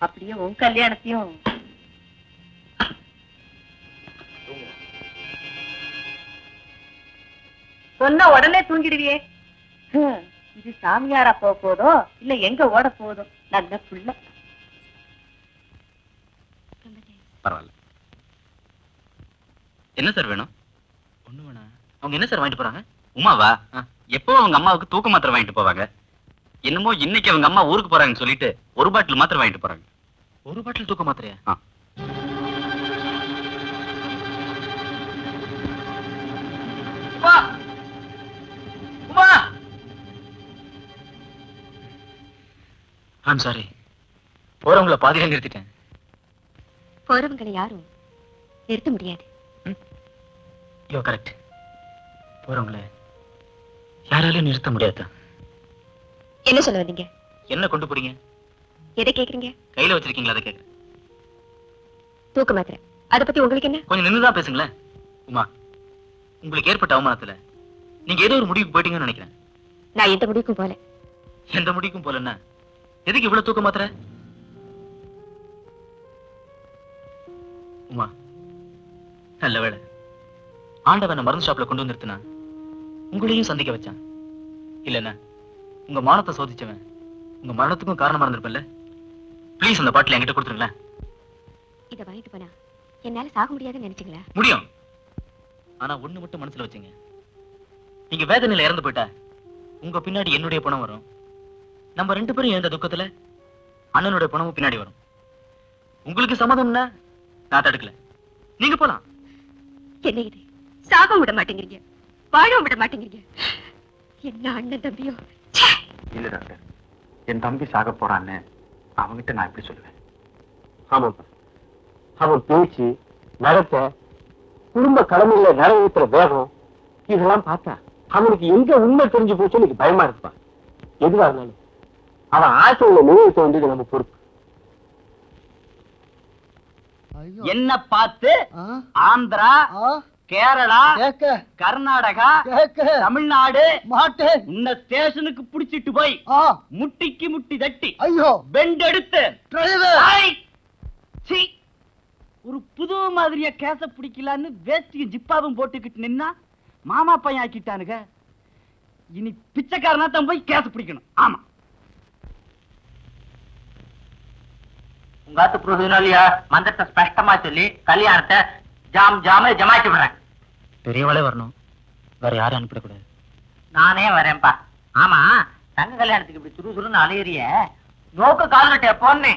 அப்படியே உன் கல்யாணத்தையும். சொன்ன உடனே தூங்கிடுவியே. இது சாமியாரா போக போதோ இல்ல எங்க ஓட போதோ. நல்ல புள்ள. பரவாயில்ல. என்ன சார் வேணும்? ஒண்ணு வேணா. அவங்க என்ன சார் வாங்கிட்டு போறாங்க? உமாவா? எப்போ அவங்க அம்மாவுக்கு தூக்க மாத்திரை வாங்கிட்டு போவாங்க. என்னமோ இன்னைக்கு அவங்க அம்மா ஊருக்கு போறாங்கன்னு சொல்லிட்டு ஒரு பாட்டில் மாத்திரை வாங்கிட்டு போறாங்க. ஒரு பாட்டில் தூக்க மாத்திரையா? ஐம் சாரி, போறவங்கள பாதியில நிறுத்திட்டேன். போறவங்களை யாரும் நிறுத்த முடியாது. யோ கரெக்ட். போறவங்கள யாராலையும் நிறுத்த முடியாது. என்ன சொல்ல வந்தீங்க? என்ன கொண்டு போறீங்க? எதை கேக்குறீங்க? கையில வச்சிருக்கீங்களா? அதை கேக்குறேன். தூக்க மாத்திரை. அதை பத்தி உங்களுக்கு என்ன? கொஞ்சம் நின்னுதான் பேசுங்களேன். உமா, உங்களுக்கு ஏற்பட்ட அவமானத்துல நீங்க ஏதோ ஒரு முடிவுக்கு போயிட்டீங்கன்னு நினைக்கிறேன். நான் எந்த முடிவுக்கும் போல. எந்த முடிவுக்கும் போலன்னா எதுக்கு இவ்வளவு தூக்க மாத்திரை? உமா, நல்ல வேளை ஆண்டவனை மருந்து ஷாப்ல கொண்டு வந்து நிறுத்தினா உங்களையும் சந்திக்க வச்சான். இல்லன்னா உங்க மானத்தை சோதிச்சவன் உங்க மரணத்துக்கும் காரணமா இருந்திருப்பல்ல. ப்ளீஸ் அந்த பாட்டில் என்கிட்ட கொடுத்துருங்களேன். இதை வாங்கிட்டு போனா என்னால சாக முடியாதுன்னு நினைச்சீங்களா? முடியும். ஆனா ஒண்ணு மட்டும் மனசுல வச்சுங்க, நீங்க வேதனையில இறந்து போயிட்டா உங்க பின்னாடி என்னுடைய பணம் வரும். நம்ம 2 பேரும் இழந்த துக்கத்துல அண்ணனுடைய பணமும் பின்னாடி வரும். உங்களுக்கு சம்மதம்னா நான் தடுக்கல, நீங்க போலாம். என்ன இது? சாக விட மாட்டேங்கிறீங்க, வாழ விட மாட்டேங்கிறீங்க. என்ன அண்ணன் தம்பியோ. இல்ல டாக்டர், என் தம்பி சாக போறான்னு அவங்கிட்ட நான் எப்படி சொல்லுவேன்? ஆமாப்பா, அவன் பேச்சு, நடத்த, குடும்ப கடமையில நிறைவேற்றுற வேகம், இதெல்லாம் பார்த்தா அவனுக்கு எங்க உண்மை தெரிஞ்சு போச்சுன்னு எனக்கு பயமா இருப்பா. எதுவா இருந்தாலும் அவன் ஆசையில நிறைவேற்ற வேண்டியது நம்ம பொறுப்பு. என்ன பார்த்து ஆந்திரா, கேரளா, கர்நாடகா, தமிழ்நாடு மாட்டேன். இந்த ஸ்டேஷனுக்கு புடிச்சிட்டு போய் முட்டிக்கு முட்டி தட்டி பெண்ட் எடுத்து ஒரு புது மாதிரியா கேச பிடிக்கலான்னு வேஸ்டியும் ஜிப்பாவும் போட்டுக்கிட்டு நின்னா மாமா பையன் ஆக்கிட்டானுங்க. இனி பிச்சைக்காரனா தான் போய் கேச பிடிக்கணும். ஆமா, உங்க ஆத்து புரோகிதனாலியா மந்திரத்தை ஸ்பஷ்டமா சொல்லி கல்யாணத்தை ஜாமே ஜமாய்ச்சி விடுறேன். பெரியவளே வரணும், வேற யாரும் அனுப்பிடக்கூடாது. நானே வரேன்பா. ஆமா, தங்க கல்யாணத்துக்கு இப்படி சுறுசுறுன்னு அலையறிய நோக்க கால்கட்ட போனே.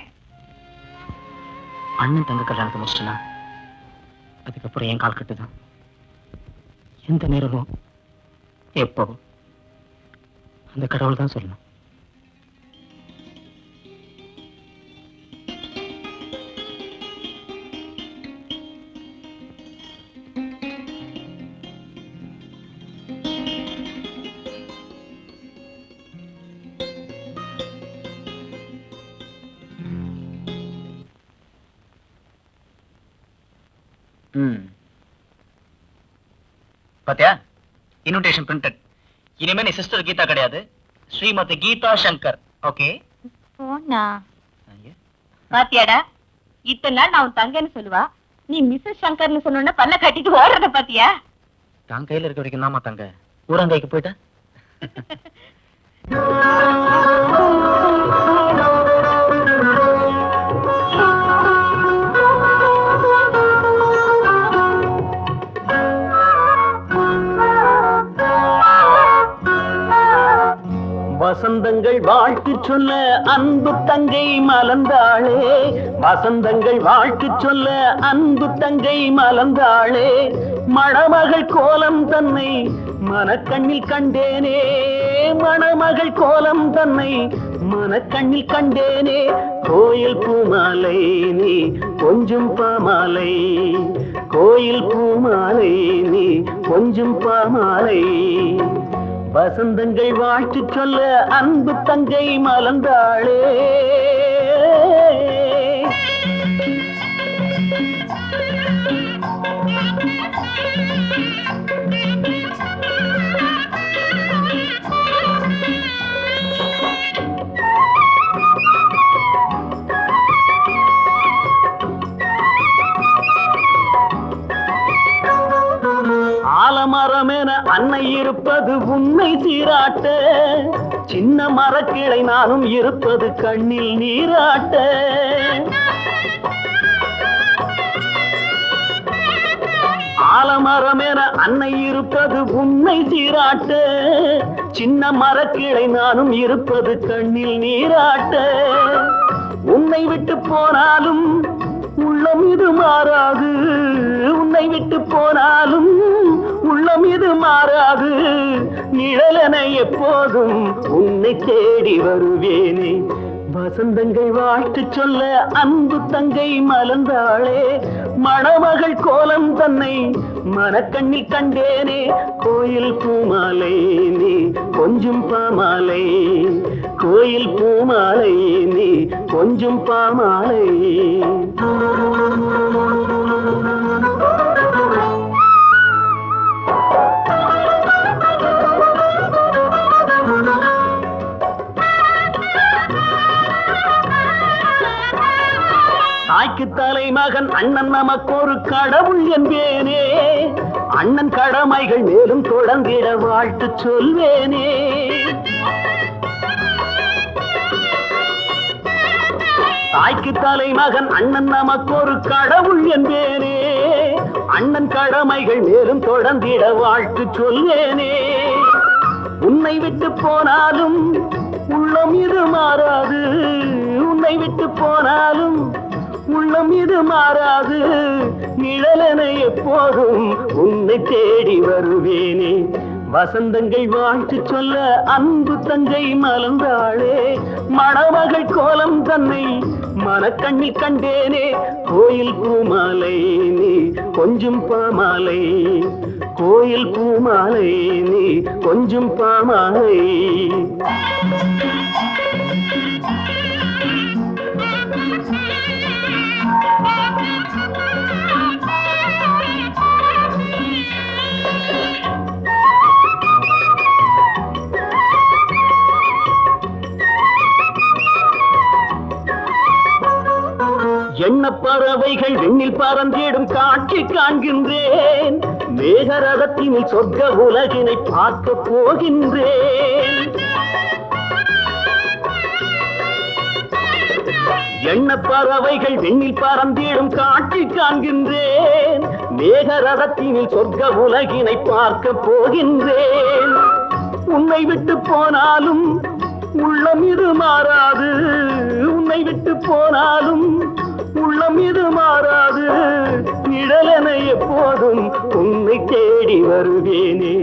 அண்ணன் தங்க கல்யாணத்தை முடிச்சுனா அதுக்கப்புறம் என் கால் கட்டு தான். எந்த நேரமும் எப்போ அந்த கடவுள் தான் சொல்லணும். பாத்தியா, இன்விடேஷன் பிரிண்டட். இனிமே நீ சிஸ்டர் கீதா கிடையாது, ஸ்ரீமதி கீதா சங்கர். ஓகே? பாத்தியாடா, இத்தனை நாள் நான் உன் தங்கன்னு சொல்லுவா, நீ மிஸ்ஸஸ் சங்கர்னு சொன்ன பல்ல கட்டிட்டு ஓடுறத பாத்தியா? தான் கையில இருக்க வரைக்கும் தாமா தங்க, ஊரங்கைக்கு போயிட்டா. வசந்தங்கள் வாழ்த்து சொல்ல அன்பு தங்கை மலர்ந்தாளே, வசந்தங்கள் வாழ்த்து சொல்ல அன்பு தங்கை மலர்ந்தாளே, மணமகள் கோலம் தன்னை மனக்கண்ணில் கண்டேனே, மணமகள் கோலம் தன்னை மனக்கண்ணில் கண்டேனே, கோயில் பூமாலை நீ கொஞ்சம் பாமாலை, கோயில் பூமாலை நீ கொஞ்சம் பாமாலை, வசந்தங்கள் வாழ்த்து சொல்ல அன்பு தங்கை மலர்ந்தாளே. ஆலமரம் என அன்னை இருப்பது உன்னை சீராட்ட, சின்ன மரக்கிளை நானும் இருப்பது கண்ணில் நீராட்ட, ஆலமரம் என அன்னை இருப்பது உன்னை சீராட்ட, சின்ன மரக்கிளை நானும் இருப்பது கண்ணில் நீராட்ட, உன்னை விட்டு போனாலும் உள்ளம் இது மாறாது, உன்னை விட்டு போனாலும் உள்ளம் இது மாறாது, நிழலென எப்போதும் உன்னை தேடி வருவேனே, வசந்தங்கள் வாழ்த்து சொல்ல அன்பு தங்கை மலர்ந்தாளே, மணமகள் கோலம் தன்னை மனக்கண்ணில் கண்டேனே, கோயில் பூமாலை நீ கொஞ்சம் பாமாலை, கோயில் பூமாலை நீ கொஞ்சம் பாமாலை. தாய்க்கு தலைமகன் அண்ணன் நமக்கு ஒரு கடவுள் என்பேனே, அண்ணன் கடமைகள் மேலும் தொடர்ந்திட வாழ்த்து தாய்க்கு தலைமகன் அண்ணன் நமக்கு ஒரு கடவுள் என்பேனே. அண்ணன் கடமைகள் மேலும் தொடர்ந்திட வாழ்த்து சொல்வேனே. உன்னை விட்டு போனாலும் உள்ளம் இது மாறாது. உன்னை விட்டு போனாலும் உள்ளம் இது மாறாது. நிழலென எப்போதும் உன்னை தேடி வருவேனே. வசந்தங்கள் வாழ்த்து சொல்ல அன்பு தங்கை மலர்ந்தாளே. மணமகள் கோலம் தன்னை மனக்கண்ணில் கண்டேனே. கோயில் பூமாலை நீ கொஞ்சம் பாமாலை. கோயில் பூமாலை நீ கொஞ்சம் பாமாலை. எண்ண பறவைகள் விண்ணில் பறந்திடும் காட்சி காண்கின்றேன். மேகரதத்தினில் சொர்க்க உலகினை பார்க்க போகின்றேன். எண்ண பறவைகள் விண்ணில் பறந்திடும் காட்சி காண்கின்றேன். மேகரதத்தினில் சொர்க்க உலகினை பார்க்க போகின்றேன். உன்னை விட்டு போனாலும் உள்ளம் இது மாறாது. உன்னை விட்டு போனாலும் உள்ளம் இது மாறாது. நிழலென எப்போதும் உன்னை தேடி வருவேனே.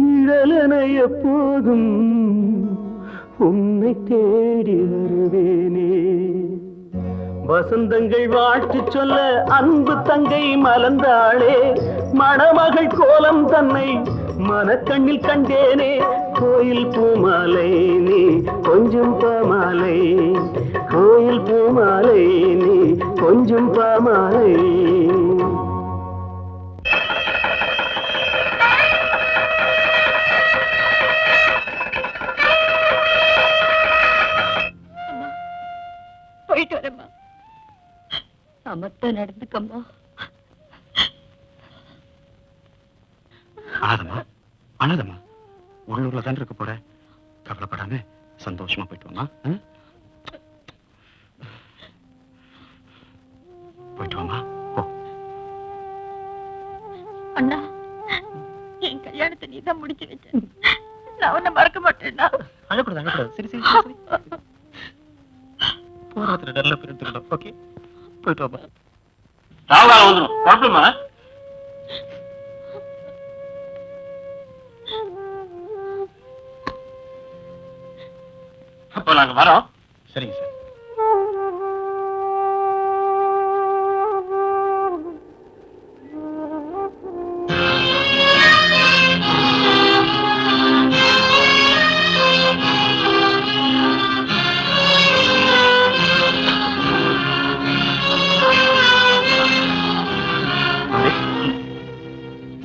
நிழலென எப்போதும் உன்னை தேடி வருவேனே. வசந்தங்கள் வாழ்த்து சொல்ல அன்பு தங்கை மலர்ந்தாளே. மணமகள் கோலம் தன்னை மனக்கண்ணில் கண்டேனே. கோயில் பூமாலை நீ கொஞ்சம் பாமாலை. கோயில் பூமாலை நீ கொஞ்சம் பாமாலை. போயிட்டு வரேம்மா. சமத்த நடந்துக்கம்மா. அனாதம்மா அனாதம்மா, உள்ளூர்ல தான் இருக்க போற. கவலைப்படாம சந்தோஷமா போயிட்டு வாமா. போயிட்டு வாமா. அண்ணா, என் கல்யாணத்தை நீதான் முடிச்சு வச்ச. நான் உன்னை மறக்க மாட்டேன்னா. அழக்கூடாது அழக்கூடாது. சரி சரி சரி. போராத்திர நல்ல பிரித்துக்கிட்டோம். ஓகே, போயிட்டு வாமா. ராவகாலம் வந்துடும். குழப்பமா? அப்போ நாங்க வரோம். சரிங்க சார்.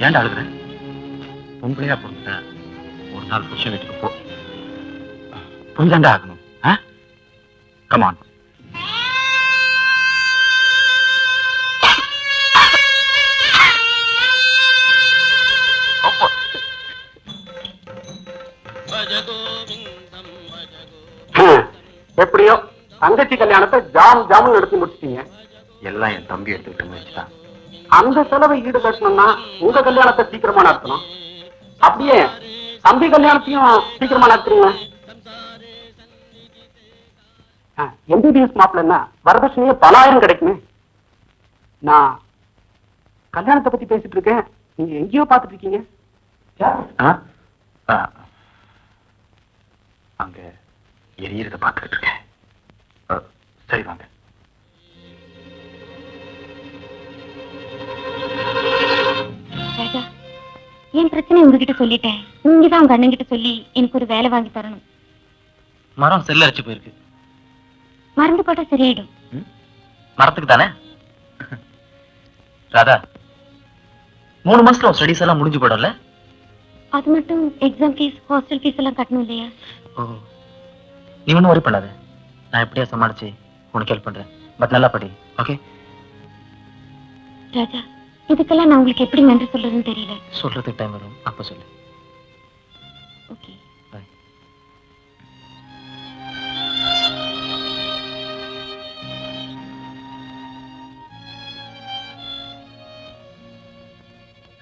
ஏன்டா அழுகுற? பொம்பளையா பொறுத்த ஒரு நாள் புருஷன் வீட்டுக்கு போ. போய் தாண்டா ஆகணும். கமான். எப்படியோ தங்கச்சி கல்யாணத்தை ஜாமுன் நடத்தி முடிச்சிட்டீங்க. எல்லாம் என் தம்பி எடுத்துக்கிட்ட முயற்சி தான். அந்த செலவை ஈடு கட்டணும்னா உங்க கல்யாணத்தை சீக்கிரமா நடத்தணும். அப்படியே தம்பி கல்யாணத்தையும் சீக்கிரமா நடத்துறீங்க. MBBS மாப்பிள்ளன்னா வரதட்சணையே பல ஆயிரம் கிடைக்குமே. நான் கல்யாணத்தை பத்தி பேசிட்டு இருக்கேன், நீங்க எங்கேயோ பாத்துட்டு இருக்கீங்க. அங்க எரியறத பாத்துக்கிட்டு இருக்கேன். சரி வாங்க. ராஜா, என் பிரச்சனை உங்ககிட்ட சொல்லிட்டேன். நீங்கதான் உங்க அண்ணன் கிட்ட சொல்லி எனக்கு ஒரு வேலை வாங்கி தரணும். மரம் செல்லரிச்சு போயிருக்கு. மருந்து போட்டா சரியாயிடும். மரத்துக்கு தானே? ராதா, 3 மாசத்துல ஸ்டடிஸ் எல்லாம் முடிஞ்சு போயிடும்ல? அது மட்டும் எக்ஸாம் ஃபீஸ், ஹாஸ்டல் ஃபீஸ் எல்லாம் கட்டணும் இல்லையா? ஓ, நீ ஒன்றும் worry பண்ணாத. நான் எப்படியா சமாளிச்சு உனக்கு ஹெல்ப் பண்றேன். பட் நல்லா படி. ஓகே? ராஜா, இதுக்கெல்லாம் நான் உங்களுக்கு எப்படி நன்றி சொல்றதுன்னு தெரியல. சொல்றதுக்கு டைம் வரும், அப்ப சொல்லு. ஓகே. பாய்.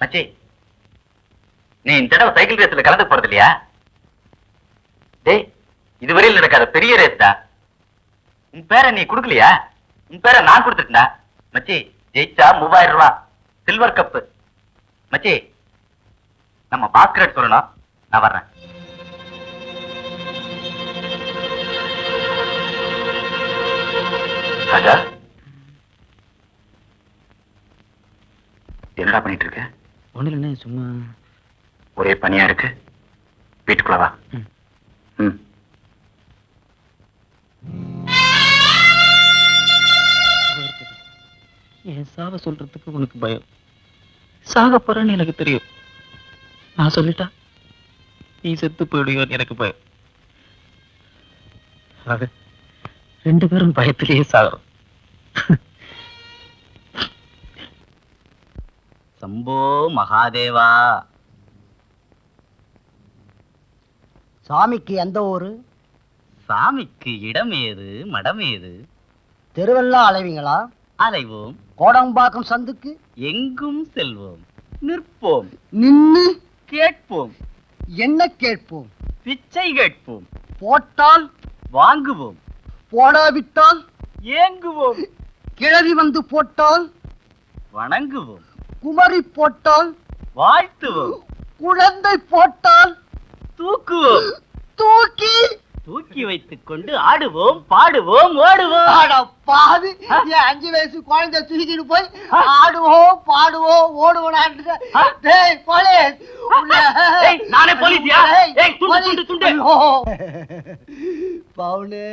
மச்சி, நீ இந்த தடவை சைக்கிள் ரேஸ்ல கலந்து போறது இல்லையா? டேய், இதுவரையில் நடக்காத பெரிய ரேஸ் தான். உன் பேரை நீ குடுக்கலையா? உன் பேரை நான் கொடுத்துட்டா. மச்சி, ஜெயிச்சா 3000 ரூபாய் சில்வர் கப்பு. மச்சி, நம்ம பாஸ்கரட் சொல்லணும். நான் வர்றேன். ராஜா, என்னடா பண்ணிட்டு இருக்க? ஒண்ணு இல்லைண்ணே, சும்மா ஒரே பனியா இருக்கு. வீட்டுக்குள்ள வா. ம். என் சாவ சொல்றதுக்கு உனக்கு பயம். சாக போறேன்னு எனக்கு தெரியும். நான் சொல்லிட்டா நீ செத்து போயிடுவோன்னு எனக்கு பயம். அது 2 பேரும் பயத்திலேயே சாகிறோம். சம்போ மகாதேவா. சாமிக்கு எந்த ஊரு? சாமிக்கு இடம் ஏது மடம் ஏது? தெருவெல்லாம் அலைவீங்களா? அலைவோம். கோடம்பாக்கம் சந்துக்கு எங்கும் செல்வோம். நிற்போம். நின்னு கேட்போம். என்ன கேட்போம்? பிச்சை கேட்போம். போட்டால் வாங்குவோம். போடாவிட்டால் ஏங்குவோம். கிழவி வந்து போட்டால் வணங்குவோம். குமரி போட்டால் வாழ்த்துவோம். குழந்தை போட்டால் தூக்குவோம். தூக்கி தூக்கி வைத்துக் கொண்டு ஆடுவோம், பாடுவோம், ஓடுவோம். அட பாவி, என் 5 வயசு குழந்தை தூக்கிட்டு போய் ஆடுவோம் பாடுவோம் ஓடுவோம். டேய் போலீஸ், ஏய், நானே போலீஸ்யா? ஏய், துண்டு, துண்டு, துண்டு. பவுனு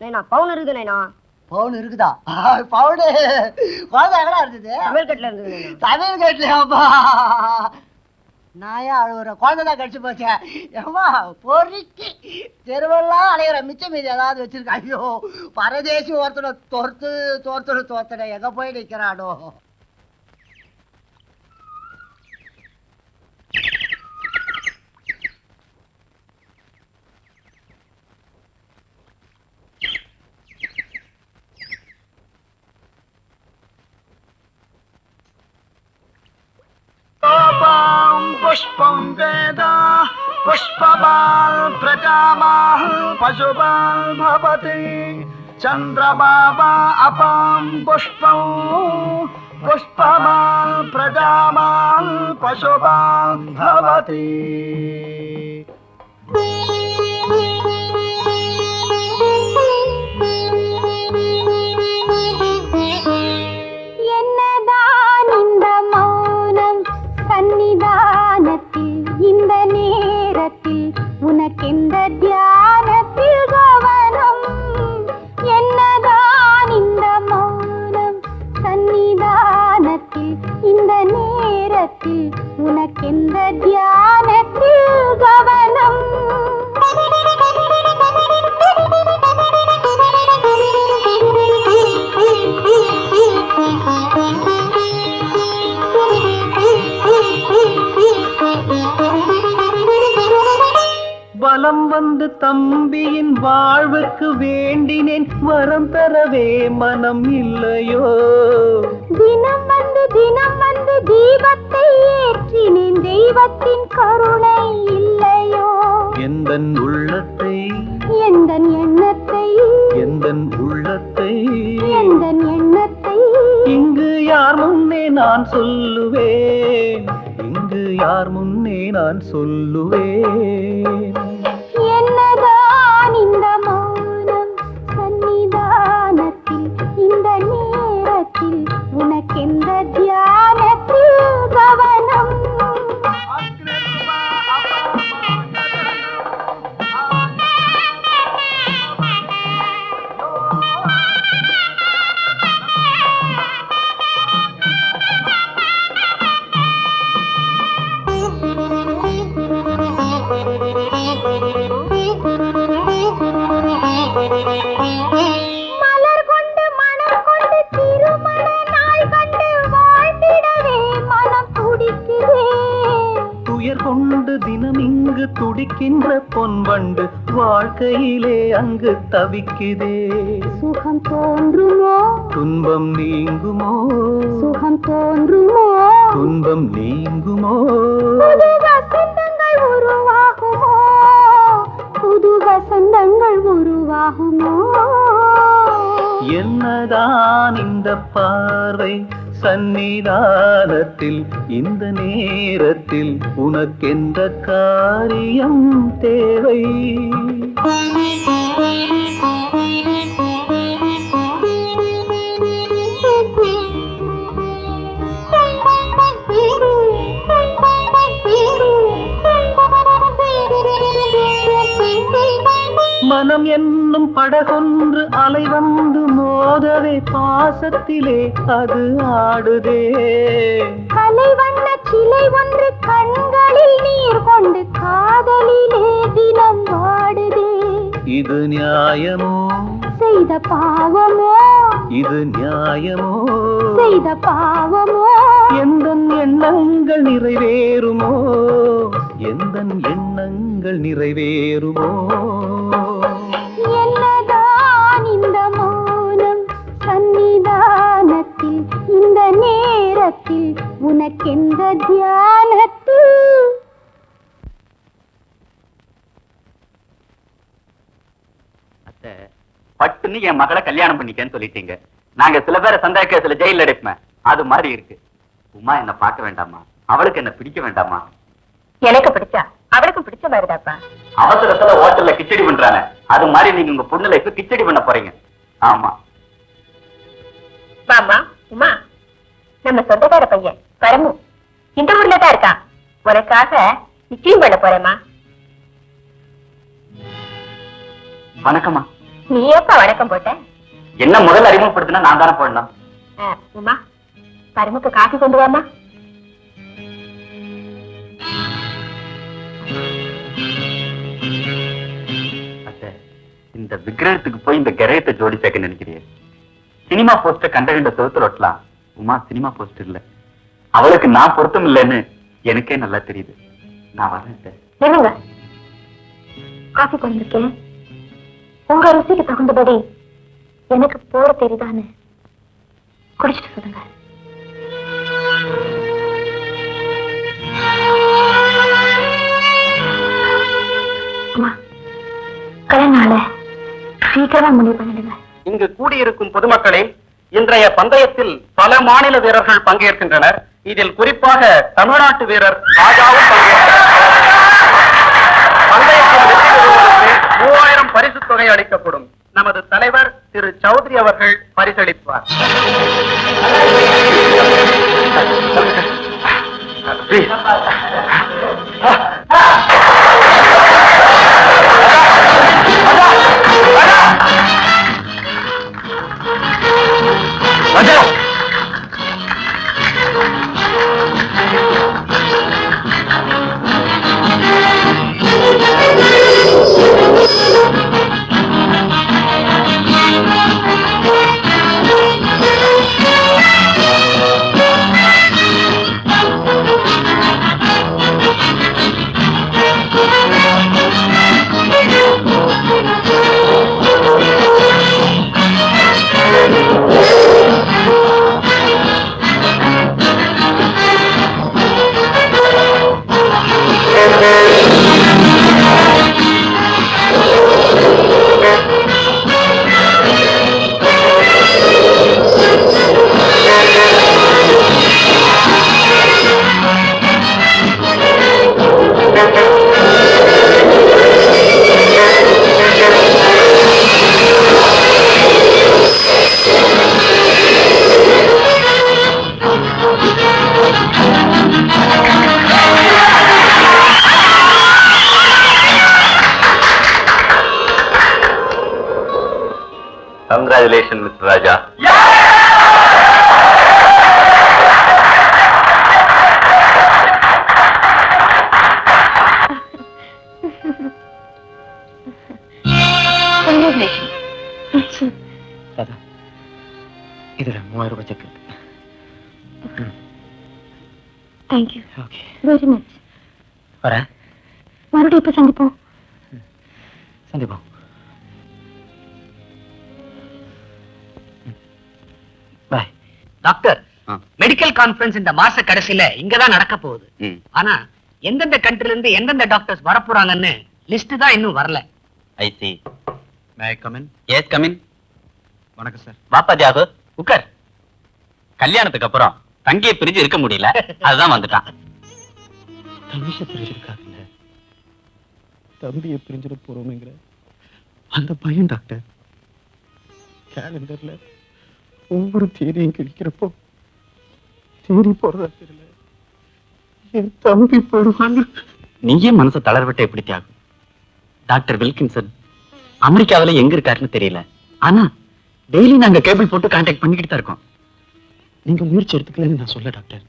நைனா பவுன் இருக்குது நைனா. பவுன் இருக்குதா? பவுனு குழந்தை எங்கடா இருந்தது? தமிழ்கட்டில இருக்குது நைனா. தமிழ் கேட்லையாப்பா? நான் ஏன் அழுகுற? குழந்தைதான் கடிச்சு போச்சேன். ஏமா பொறுக்கி தெருவெல்லாம் அலையிற மிச்சம் மீதி ஏதாவது வச்சிருக்க. ஐயோ, பரதேசி ஒருத்தனை தோர்த்தனை எங்க போய் நிக்கிறானோ? पुष्पं वेद पुष्पबाल प्रजामाः पशुबाल भवति चन्द्रबाबा अपां पुष्पं पुष्पबाल प्रजामाः पशुबाल भवति. இந்த நேரத்தில் உனக்கெந்த தியானத்தில் கவனம்? என்னதான் இந்த மௌனம் சன்னிதானத்தில்? இந்த நேரத்தில் உனக்கெந்த தியானத்தில் கவனம்? வலம் வந்து தம்பியின் வாழ்வுக்கு வேண்டினேன், வரம் தரவே மனம் இல்லையோ? தினம் வந்து தீபத்தை ஏற்றினேன், தெய்வத்தின் கருணை இல்லையோ? எந்தன் உள்ளத்தை எந்தன் எண்ணத்தை எந்தன் உள்ளத்தை எந்தன் எண்ணத்தை இங்கு யார் முன்னே நான் சொல்லுவேன், இங்கு யார் முன்னே நான் சொல்லுவேன். என்னதான் இந்த மௌனம் சன்னிதானத்தில்? இந்த நேரத்தில் உனக்கெந்த தியானத்தில் கவனம்? வாழ்க்கையிலே அங்கு தவிக்குதே. சுகம் தோன்றுமோ துன்பம் நீங்குமோ, சுகம் தோன்றுமோ துன்பம் நீங்குமோ, புது வசந்தங்கள் உருவாகுமோ, புது வசந்தங்கள் உருவாகுமோ. என்னதான் இந்த பார்வை சந்நிதானத்தில், இந்த நேரத்தில் உனக்கெந்த காரியம் தேவை? மனம் என்னும் படகொன்று அலை வந்து மோதவே, பாசத்திலே அது ஆடுதே. கலை வண்ண சிலை ஒன்று கண்களில் நீர் கொண்டு காதலிலே தினம் வாடுதே. இது நியாயமோ செய்த பாவமோ, இது நியாயமோ செய்த பாவமோ. எந்தன் எண்ணங்கள் நிறைவேறுமோ, எந்தன் எண்ணங்கள் நிறைவேறுமோ. என்னதான் இந்த மௌனம் சந்நிதானத்தில், இந்த நேரத்தில் உனக்கெந்த தியானத்தில். பட்டுன்னு என் மகளை கல்யாணம் பண்ணிக்கன்னு சொல்லிட்டீங்க. நாங்க சில பேரை சந்தேகத்துல ஜெயில அடைப்பேன். அது மாதிரி இருக்கு. உமா என்ன பார்க்க வேண்டாமா? அவளுக்கு என்ன பிடிக்க வேண்டாமா? எனக்கு பிடிச்சா அவளுக்கும் பிடிச்ச மாதிரிதாப்பா. அவசரத்துல ஹோட்டல்ல கிச்சடி பண்றானே, அது மாதிரி நீங்க உங்க பொண்ணு லைஃப் கிச்சடி பண்ண போறீங்க. ஆமா மாமா, உமா, நம்ம சொந்தக்கார பையன் பரமு இந்த ஊர்ல தான் இருக்கான். உனக்காக நிச்சயம் பண்ண போறேம்மா. வணக்கம்மா. நீ எப்ப வணக்கம் போட்ட? என்ன முதல்ல அறிமுகப்படுத்தினா நான் தானே போடணும். உமா, பரமுக்கு காஃபி கொண்டு வாமா. இந்த விக்கிரகத்துக்கு போய் இந்த கிரகத்தை ஜோடி சேர்க்க நினைக்கிறேன். சினிமா போஸ்டர் கண்ட செவுத்துல ஒட்டலாம். உமா சினிமா போஸ்டர் இல்ல, அவளுக்கு நான் பொருத்தம் இல்லைன்னு எனக்கே நல்லா தெரியுது. நான் வரேன். என்னங்க காஃபி கொண்டிருக்கேன். உங்க ருசிக்கு தகுந்தபடி எனக்கு போட தெரியுதான்னு குடிச்சிட்டு சொல்லுங்க. அம்மா, கல்யாண சீக்கிரமா முடிவு பண்ணிடுங்க. இங்கு கூடியிருக்கும் பொதுமக்களே, இன்றைய பந்தயத்தில் பல மாநில வீரர்கள் பங்கேற்கின்றனர். இதில் குறிப்பாக தமிழ்நாட்டு வீரர் ராஜாவும் பங்கேற்கிறார். பந்தயத்தில் வெற்றி பெறுவதற்கு 3000 பரிசு தொகை அளிக்கப்படும். நமது தலைவர் திரு சௌத்ரி அவர்கள் பரிசளிப்பார். Congratulations, Mr. Raja. இதுல 3000 ரூபாய் செக் இருக்கு. Thank you okay, very much. வரேன். மறுபடியும் இப்ப சந்திப்போம். சந்திப்போம். பாய். டாக்டர், மெடிக்கல் கான்ஃபரன்ஸ் இந்த மாச கடைசியில இங்கதான் நடக்க போகுது. ஆனா எந்தெந்த கண்ட்ரில இருந்து எந்தெந்த டாக்டர்ஸ் வரப்போறாங்கன்னு லிஸ்ட் தான் இன்னும் வரல. I see. May I come in? Yes come in. வணக்கம் சார். வாப்பா தியாகு, உட்கார். கல்யாணத்துக்கு அப்புறம் தங்கிய பிரிஞ்சு இருக்க முடியல, அதுதான் வந்துட்டான். தம்பிய பிரிஞ்சிருக்காருல்ல, தம்பியை பிரிஞ்சிட போறோமேங்கிற அந்த பையன் டாக்டர் கேலண்டர்ல ஒவ்வொரு தேதியும் கிழிக்கிறப்போ தேடி போறதா தெரியல, என் தம்பி போடுவாங்க. நீயே மனசை தளர்விட்ட எப்படி தியாகு? டாக்டர் வில்கின்சன் அமெரிக்காவில எங்க இருக்காருன்னு தெரியல, ஆனா டெய்லி நாங்க கேபிள் போட்டு கான்டாக்ட் பண்ணிக்கிட்டு தான் இருக்கோம். நீங்க முயற்சி எடுத்துக்கலன்னு நான் சொல்ல டாக்டர்,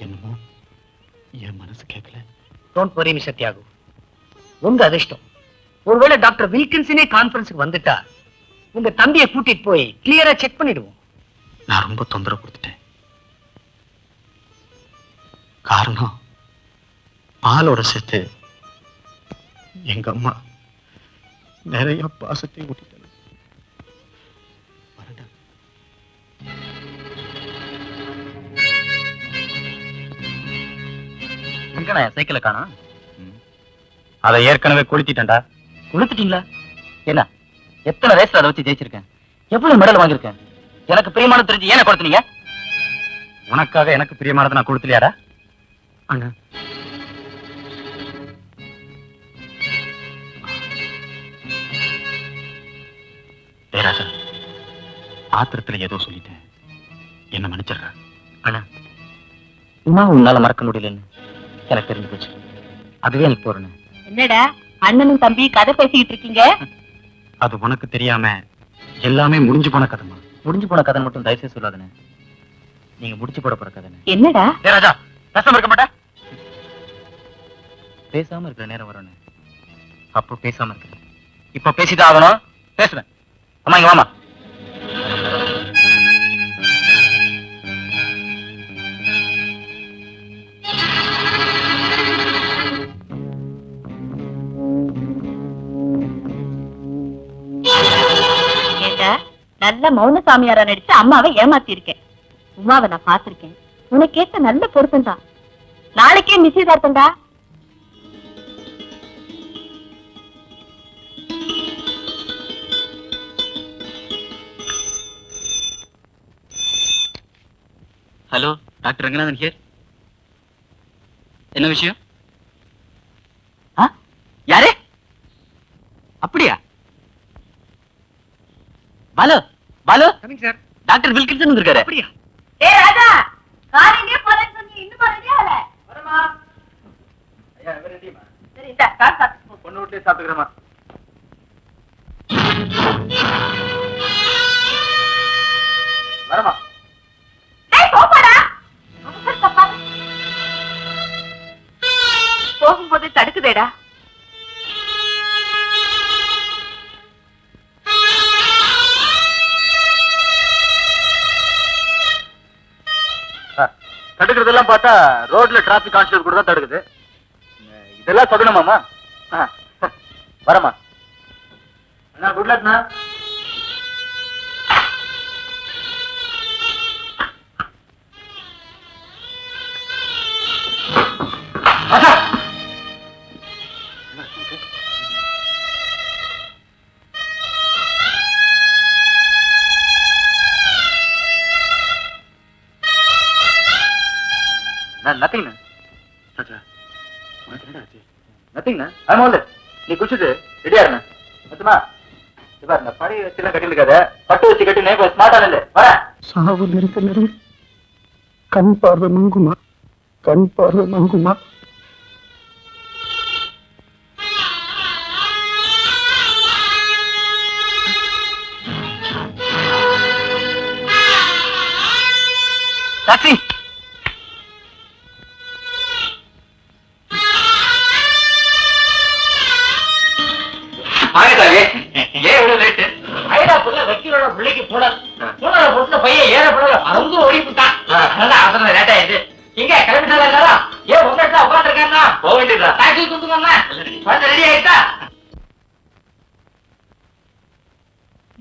என்னமோ என் மனசு கேட்கல. டோன்ட் வரி மிஸ்டர் தியாகு, உங்க அதிர்ஷ்டம். ஒருவேளை டாக்டர் வில்கின்சனே கான்ஃபரன்ஸுக்கு வந்துட்டா உங்க தம்பியை கூட்டிட்டு போய் கிளியரா செக் பண்ணிடுவோம். நான் ரொம்ப தொந்தரவு கொடுத்துட்டேன். காரணம் பாலோட சேர்த்து எங்க அம்மா நிறைய பாசத்தை ஊட்டிட்டாங்க. சைக்கிளை காணோம். அதை ஏற்கனவே கொளுத்திட்டேன்டா. கொளுத்திட்டீங்களா? என்ன எத்தனை ரேஸ்ல அதை வச்சு ஜெயிச்சிருக்கேன், எவ்வளவு மெடல் வாங்கியிருக்கேன். எனக்கு பிரியமானது தெரிஞ்சு ஏன் கொடுத்தீங்க? உனக்காக எனக்கு பிரியமானது நான் கொடுத்துலையாடா? அண்ணா, ராஜா, ஆத்திரத்துல ஏதோ சொல்லிட்டேன், என்ன மன்னிச்சிடுற. ஆனா உமா உன்னால மறக்க முடியலன்னு எனக்கு தெரிஞ்சு போச்சு, அதுவே எனக்கு போறேன். என்னடா அண்ணனும் தம்பி கதை பேசிக்கிட்டு இருக்கீங்க? அது உனக்கு தெரியாம எல்லாமே முடிஞ்சு போன கதைமா. முடிஞ்சு போன கதை மட்டும் தயவுசெய்து சொல்லாதனே, நீங்க முடிச்சு போட போற கதை. என்னடா ராஜா, பேசாம இருக்க மாட்டேன். பேசாம இருக்கிற நேரம் வரணும், அப்போ பேசாம இருக்கிறேன். இப்ப பேசிதான் ஆகணும், பேசுவேன். அம்மா இங்க வாமா. நல்ல மௌன சாமியாரா நடிச்சு அம்மாவை ஏமாத்தி இருக்கேன். உமாவை நான் பாத்திருக்கேன், உனக்கேத்த நல்ல பொருத்தம் தான். நாளைக்கே நிச்சயதார்த்தம்டா. Hello, doctor Ranganathan here. என்ன விஷயம்? யாரு? அப்படியா? Balu, Balu, sir. Doctor Wilkinson வந்திருக்காரு. அப்படியா? ஏய் ராஜா, காரிங்கே போறேன்னு சொன்னி இன்னும் ரெடியா இல்ல? வரமா? ஐயா, இவரே ரெடிமா? சரி இந்த கார் சாப்பிட்டு பொண்ணு வீட்லயே சாப்பிட்டுக்கிறேமா. வரமா? டேய் போடா. போகும்போது தடுக்குதேடா. தடுக்கிறதெல்லாம் பார்த்தா ரோட்ல டிராபிக் கான்ஸ்டபிள் கூட தான் தடுக்குது. இதெல்லாம் சொல்லணுமாமா? வரமா? அண்ணா குட் லக்ண்ணா. Nothing nothing. நீ குடிச்சிட்டு ரெடியா இருந்த மொத்தமா படி வச்சுலாம் கட்டிட்டு இருக்காத, பட்டு வச்சு கட்டி நேரம் ஸ்மார்ட்டா இல்ல. வர சாவு நெருக்க நெருங்க கண் பார்வை மங்குமா, கண் பார்வை மங்குமா. டாக்ஸி. ஏன் இவ்வளவு லேட்டு? ஐடாக்குள்ள வக்கீலோட பிள்ளைக்கு போனல் போட்டுல பையன் ஏற போடல அங்க ஓடிவிட்டான். அவசரம் லேட்டா இது. எங்க கிளம்பிட்டாங்க எல்லாரும்? ஏன் உங்க இடத்துல உட்காந்துருக்காங்க? போக வேண்டியதா? டாக்ஸி கொடுத்துக்கோங்க. ரெடி ஆயிட்டா?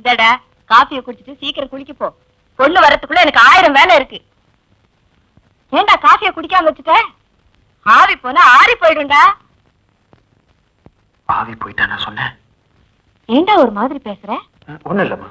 இந்தடா காஃபியை குடிச்சிட்டு சீக்கிரம் குளிக்க போ. பொண்ணு வரத்துக்குள்ள எனக்கு 1000 வேலை இருக்கு. ஏண்டா காஃபியை குடிக்காம வச்சுட்ட? ஆவி போனா ஆறி போயிடும்டா. ஆவி போயிட்டா நான் சொன்னேன். ஏண்டா ஒரு மாதிரி பேசுற? ஒண்ணும் இல்லம்மா.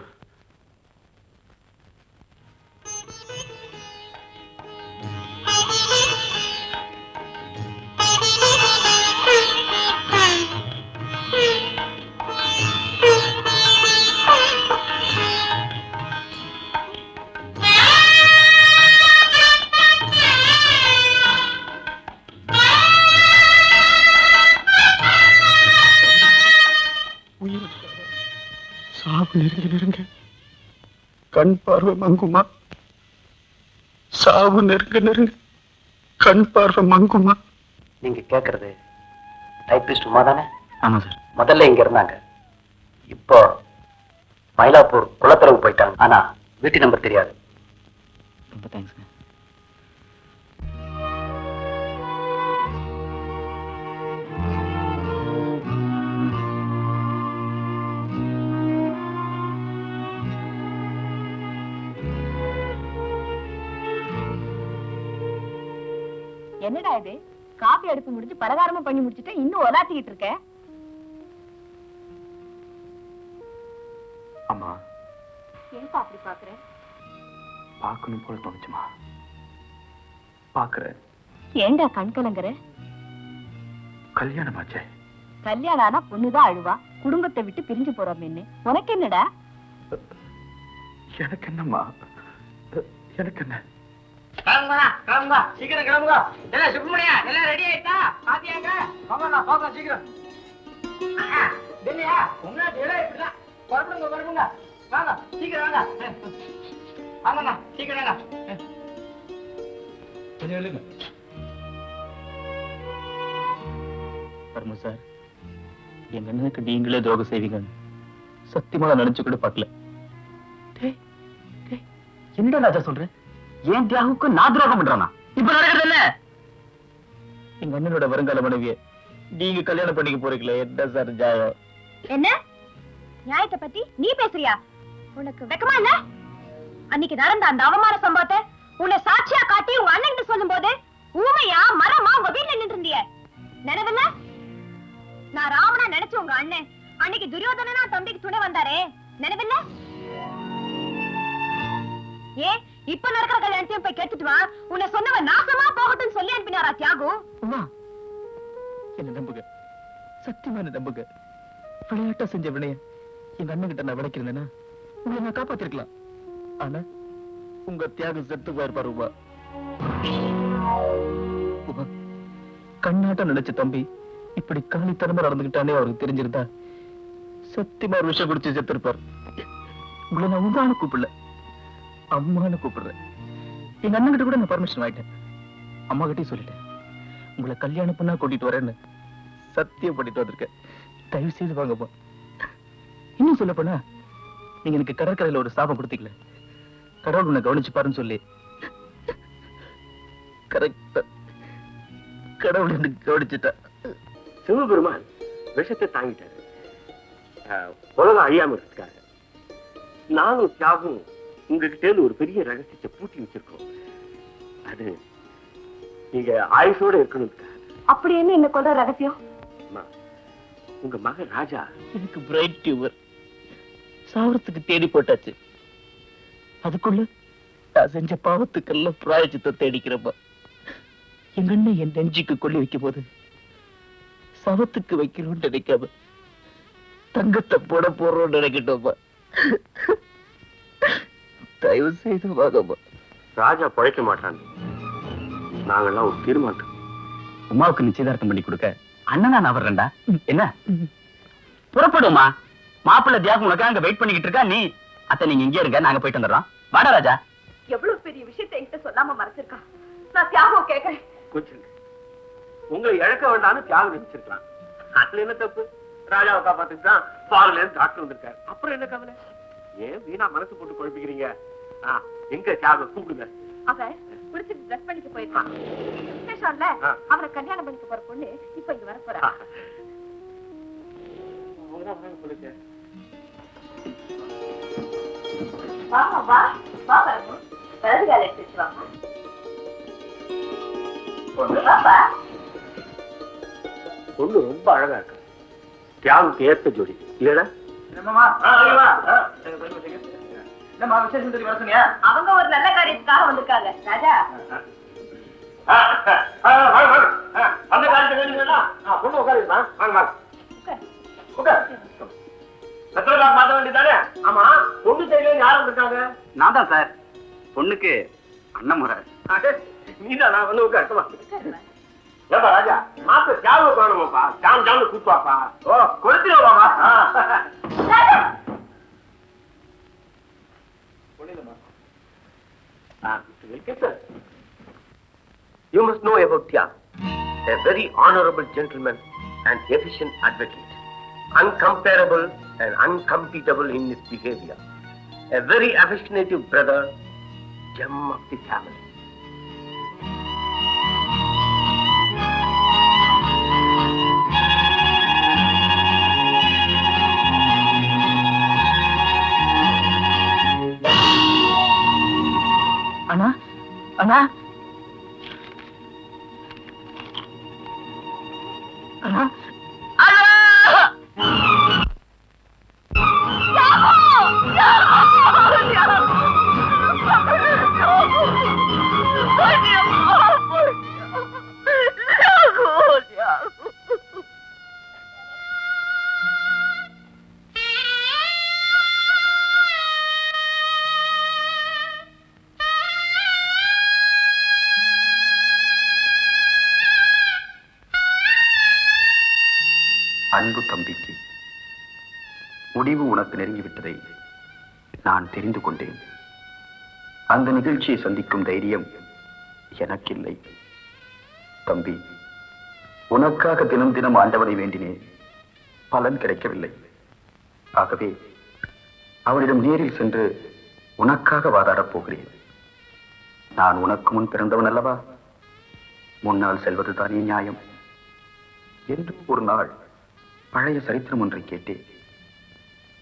சாவு நெருங்க நெருங்க கண் பார்வை மங்குமா? சாவு நெருங்க நெருங்க கண் பார்வை மங்குமா? நீங்க கேக்குறது டைபிஸ்ட் உமா தானே? ஆமா சார். முதல்ல இங்க இருந்தாங்க, இப்போ மயிலாப்பூர் குளத்தரவு போயிட்டாங்க. ஆனா வீட்டு நம்பர் தெரியாது. ரொம்ப தேங்க்ஸ். என்னடா இது? காபி அடுப்பு முடிச்சு பலகாரமும் பண்ணி முடிச்சுட்டு இன்னும் ஒலாத்திக்கிட்டு இருக்க? அம்மா, ஏன்பா அப்படி பாக்குற? பார்க்கணும் போல தோணுச்சுமா. பாக்குறேன். ஏண்டா கண் கலங்குற? கல்யாணம் ஆச்சே. கல்யாணம் ஆனா பொண்ணுதான் அழுவா, குடும்பத்தை விட்டு பிரிஞ்சு போறோம்னு. உனக்கு என்னடா? எனக்கு என்னம்மா, எனக்கு என்ன? கிளம்புங்க கிளம்புங்க, சீக்கிரம் கிளம்புங்க. என்ன சுப்பிரமணியா, எல்லாம் ரெடி ஆயிட்டா? பாத்தியாங்க? போங்கண்ணா போங்க சீக்கிரம். இல்லையா உங்க இப்படிதான் குழப்பங்க குழப்பங்க. வாங்க சீக்கிரம் வாங்க. வாங்கண்ணா சீக்கிரம் வாங்க. கொஞ்சம் எழுங்க. பரம சார், என் அண்ணனுக்கு நீங்களே துரோகம் செய்வீங்க சத்தியமா நினைச்சு கூட பார்க்கல. என்னடா ராஜா சொல்ற? ஏன் தியாகுக்கு நான் துரோகம் பண்றானா? இப்ப நடக்கிறது என்ன? எங்க அண்ணனோட வருங்கால மனைவிய நீங்க கல்யாணம் பண்ணிக்க போறீங்களே, என்ன சார் ஜாயம்? என்ன நியாயத்தை பத்தி நீ பேசுறியா? உனக்கு வெக்கமா இல்ல? அன்னைக்கு நடந்த அந்த அவமான சம்பவத்தை உன்னை சாட்சியா காட்டி உங்க அண்ணன் சொல்லும் போது ஊமையா மரமா உங்க வீட்டுல நின்று இருந்திய நினைவில்ல? நான் ராமனா நினைச்சு உங்க அண்ணன் அன்னைக்கு துரியோதனா தம்பிக்கு துணை வந்தாரே, நினைவில்ல? ஏன் இப்ப நடக்கிற கல்யாணத்தையும் போய் கேட்டுட்டு வா, உன்னை சொன்னவன் நாசமா போகட்டும் சொல்லி அனுப்பினாரா தியாகு? என்ன நம்புங்க, சத்தியமா என்ன நம்புங்க. விளையாட்டா செஞ்ச வினைய எங்க அண்ணன் கிட்ட நான் விளைக்கிறேன்னா உங்களை நான் காப்பாத்திருக்கலாம். ஆனா உங்க தியாகம் செத்து போயிருப்பாரு உமா. உமா, கண்ணாட்டம் நினைச்ச தம்பி இப்படி காலித்தனமா நடந்துகிட்டானே அவருக்கு தெரிஞ்சிருந்தா சத்தியமா ஒரு விஷயம் குடிச்சு செத்துருப்பார். உங்களை நான் உமான்னு கூப்பிடல, அம்மான்னு கூப்பிடுறேன். எங்க அண்ணன் கிட்ட கூட நான் பர்மிஷன் வாங்கிட்டேன். அம்மா கிட்டயும் சொல்லிட்டேன், உங்களை கல்யாணம் பண்ணா கூட்டிட்டு வரேன்னு சத்தியம் பண்ணிட்டு வந்திருக்கேன். தயவு செய்து வாங்கப்பா. இன்னும் சொல்ல போனா, நீங்க எனக்கு கடற்கரையில ஒரு சாபம் கொடுத்தீங்களே, கடவுள் உன்னை கவனிச்சு பாருன்னு சொல்லி கரெக்டா கடவுள் எனக்கு கவனிச்சுட்டா. சிவபெருமான் விஷத்தை தாங்கிட்டாரு உலகம் அழியாம இருக்காரு. நானும் தியாகும் உங்ககிட்ட ஒரு பெரிய ரகசியத்தை பூட்டி வச்சிருக்கோம். அது நீங்க ஆயுசோட இருக்கணும். அப்படி என்ன என்ன கொல்ற ரகசியம்? உங்க மகன் ராஜா எனக்கு பிரைட் டியூமர் சாவரத்துக்கு தேடி போட்டாச்சு. அதுக்குள்ள நான் செஞ்ச பாவத்துக்கெல்லாம் பிராயச்சித்தை தேடிக்கிறப்ப எங்க அண்ணன் என் நெஞ்சுக்கு கொள்ளி வைக்கும் போது சவத்துக்கு வைக்கணும்னு நினைக்காம தங்கத்தை போட போறோம்னு நினைக்கிட்டோம்மா. தயவு செய்து வாங்கம்மா. ராஜா பழைக்க மாட்டான். நாங்கெல்லாம் ஒரு தீர்மானம். உமாவுக்கு நிச்சயதார்த்தம் பண்ணி கொடுக்க அண்ணனா நான் வர்றேன்டா. என்ன புறப்படுமா? மாப்பிள்ளை தியாகம் உனக்கு அங்க வெயிட் பண்ணிக்கிட்டு இருக்கா. நீ அத்தை நீங்க இங்கே இருங்க, நாங்க போயிட்டு வந்துடுறோம். வாடா ராஜா. எவ்வளவு பெரிய விஷயத்தை என்கிட்ட சொல்லாம மறைச்சிருக்கா. நான் தியாகம் கேட்கிறேன். கொஞ்சம் உங்களை இழக்க வேண்டாம்னு தியாகம் நினைச்சிருக்கலாம். அதுல என்ன தப்பு? ராஜாவை காப்பாத்துக்கு தான் ஃபாரின்ல இருந்து டாக்டர் வந்திருக்காரு. அப்புறம் என்ன கவலை? ஏன் வீணா மனசு போட்டு குழப்பிக்கிறீங்க? எங்க தியாகம் கூப்பிடுங்க. அவன் குளிச்சுட்டு ட்ரெஸ் பண்ணிக்க போயிருக்கான். ஸ்டேஷன்ல அவனை கல்யாணம் பண்ணிக்க போற பொண்ணு இப்ப இங்க வர போறா. சொல்லுங்க. வாமா வா வா வரமு வலது கால எடுத்து வாமா பாப்பா பொண்ணு ரொம்ப அழகா இருக்கு. தியாகுக்கு ஏத்த ஜோடி இல்லடா? என்னம்மா விசேஷம் தெரியும் வர சொன்னியா? அவங்க ஒரு நல்ல காரியத்துக்காக வந்திருக்காங்க ராஜா. அந்த காரியத்தை பொண்ணு உட்காருமா? வாங்க வாங்க உட்கார். சத்திரகால் மாத்த வேண்டியதானே? ஆமா, பொண்ணு சைடுல யாரும் வந்திருக்காங்க? நான் தான் சார். பொண்ணுக்கு அண்ணன் முறை. நீதான் நான் வந்து உட்கார். ஏப்பா ராஜா, மாத்த தியாகம் காணுமாப்பா? ஜாம் ஜாம்னு கூப்பாப்பா. ஓ கொடுத்துருவாமா? You must know about Tyag, a very honorable gentleman and efficient advocate, uncomparable and uncompetable in his behavior, a very affectionate brother, gem of the family. அண்ணா அண்ணா அண்ணா அன்பு தம்பிக்கு முடிவு உனக்கு நெருங்கிவிட்டதை நான் தெரிந்து கொண்டேன். அந்த நிகழ்ச்சியை சந்திக்கும் தைரியம் எனக்கில்லை. தம்பி, உனக்காக தினம் தினம் ஆண்டவனை வேண்டினேன், பலன் கிடைக்கவில்லை. ஆகவே அவனிடம் நேரில் சென்று உனக்காக வாதாடப் போகிறேன். நான் உனக்கு முன் பிறந்தவன் அல்லவா? முன்னால் செல்வதுதானே நியாயம் என்று ஒரு நாள் பழைய சரித்திரம் ஒன்றை கேட்டேன்.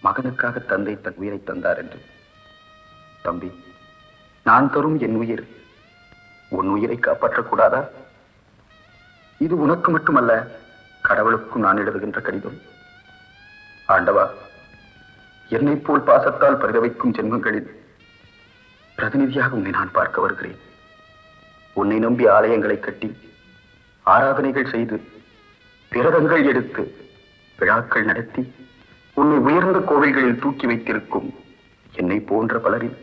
மகனுக்காக தந்தை தன் உயிரை தந்தார் என்று. தம்பி, நான் தரும் என் உயிர் உன் உயிரை காப்பாற்றக்கூடாதா? இது உனக்கு மட்டுமல்ல, கடவுளுக்கும் நான் எழுதுகின்ற கடிதம். ஆண்டவா, என்னை போல் பாசத்தால் பரிதவிக்கும் ஜென்மங்களில் பிரதிநிதியாக உன்னை நான் பார்க்க வருகிறேன். உன்னை நம்பி ஆலயங்களை கட்டி ஆராதனைகள் செய்து விரதங்கள் எடுத்து விழாக்கள் நடத்தி உன்னை உயர்ந்த கோவில்களில் தூக்கி வைத்திருக்கும் என்னை போன்ற பலரில்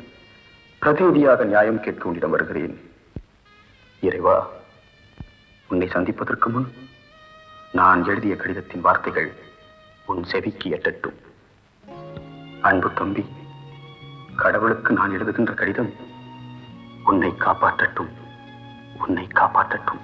பிரதிநிதியாக நியாயம் கேட்க உன்னிடம் வருகிறேன். இறைவா, உன்னை சந்திப்பதற்கு முன் நான் எழுதிய கடிதத்தின் வார்த்தைகள் உன் செவிக்கு எட்டட்டும். அன்பு தம்பி, கடவுளுக்கு நான் எழுதுகின்ற கடிதம் உன்னை காப்பாற்றட்டும், உன்னை காப்பாற்றட்டும்.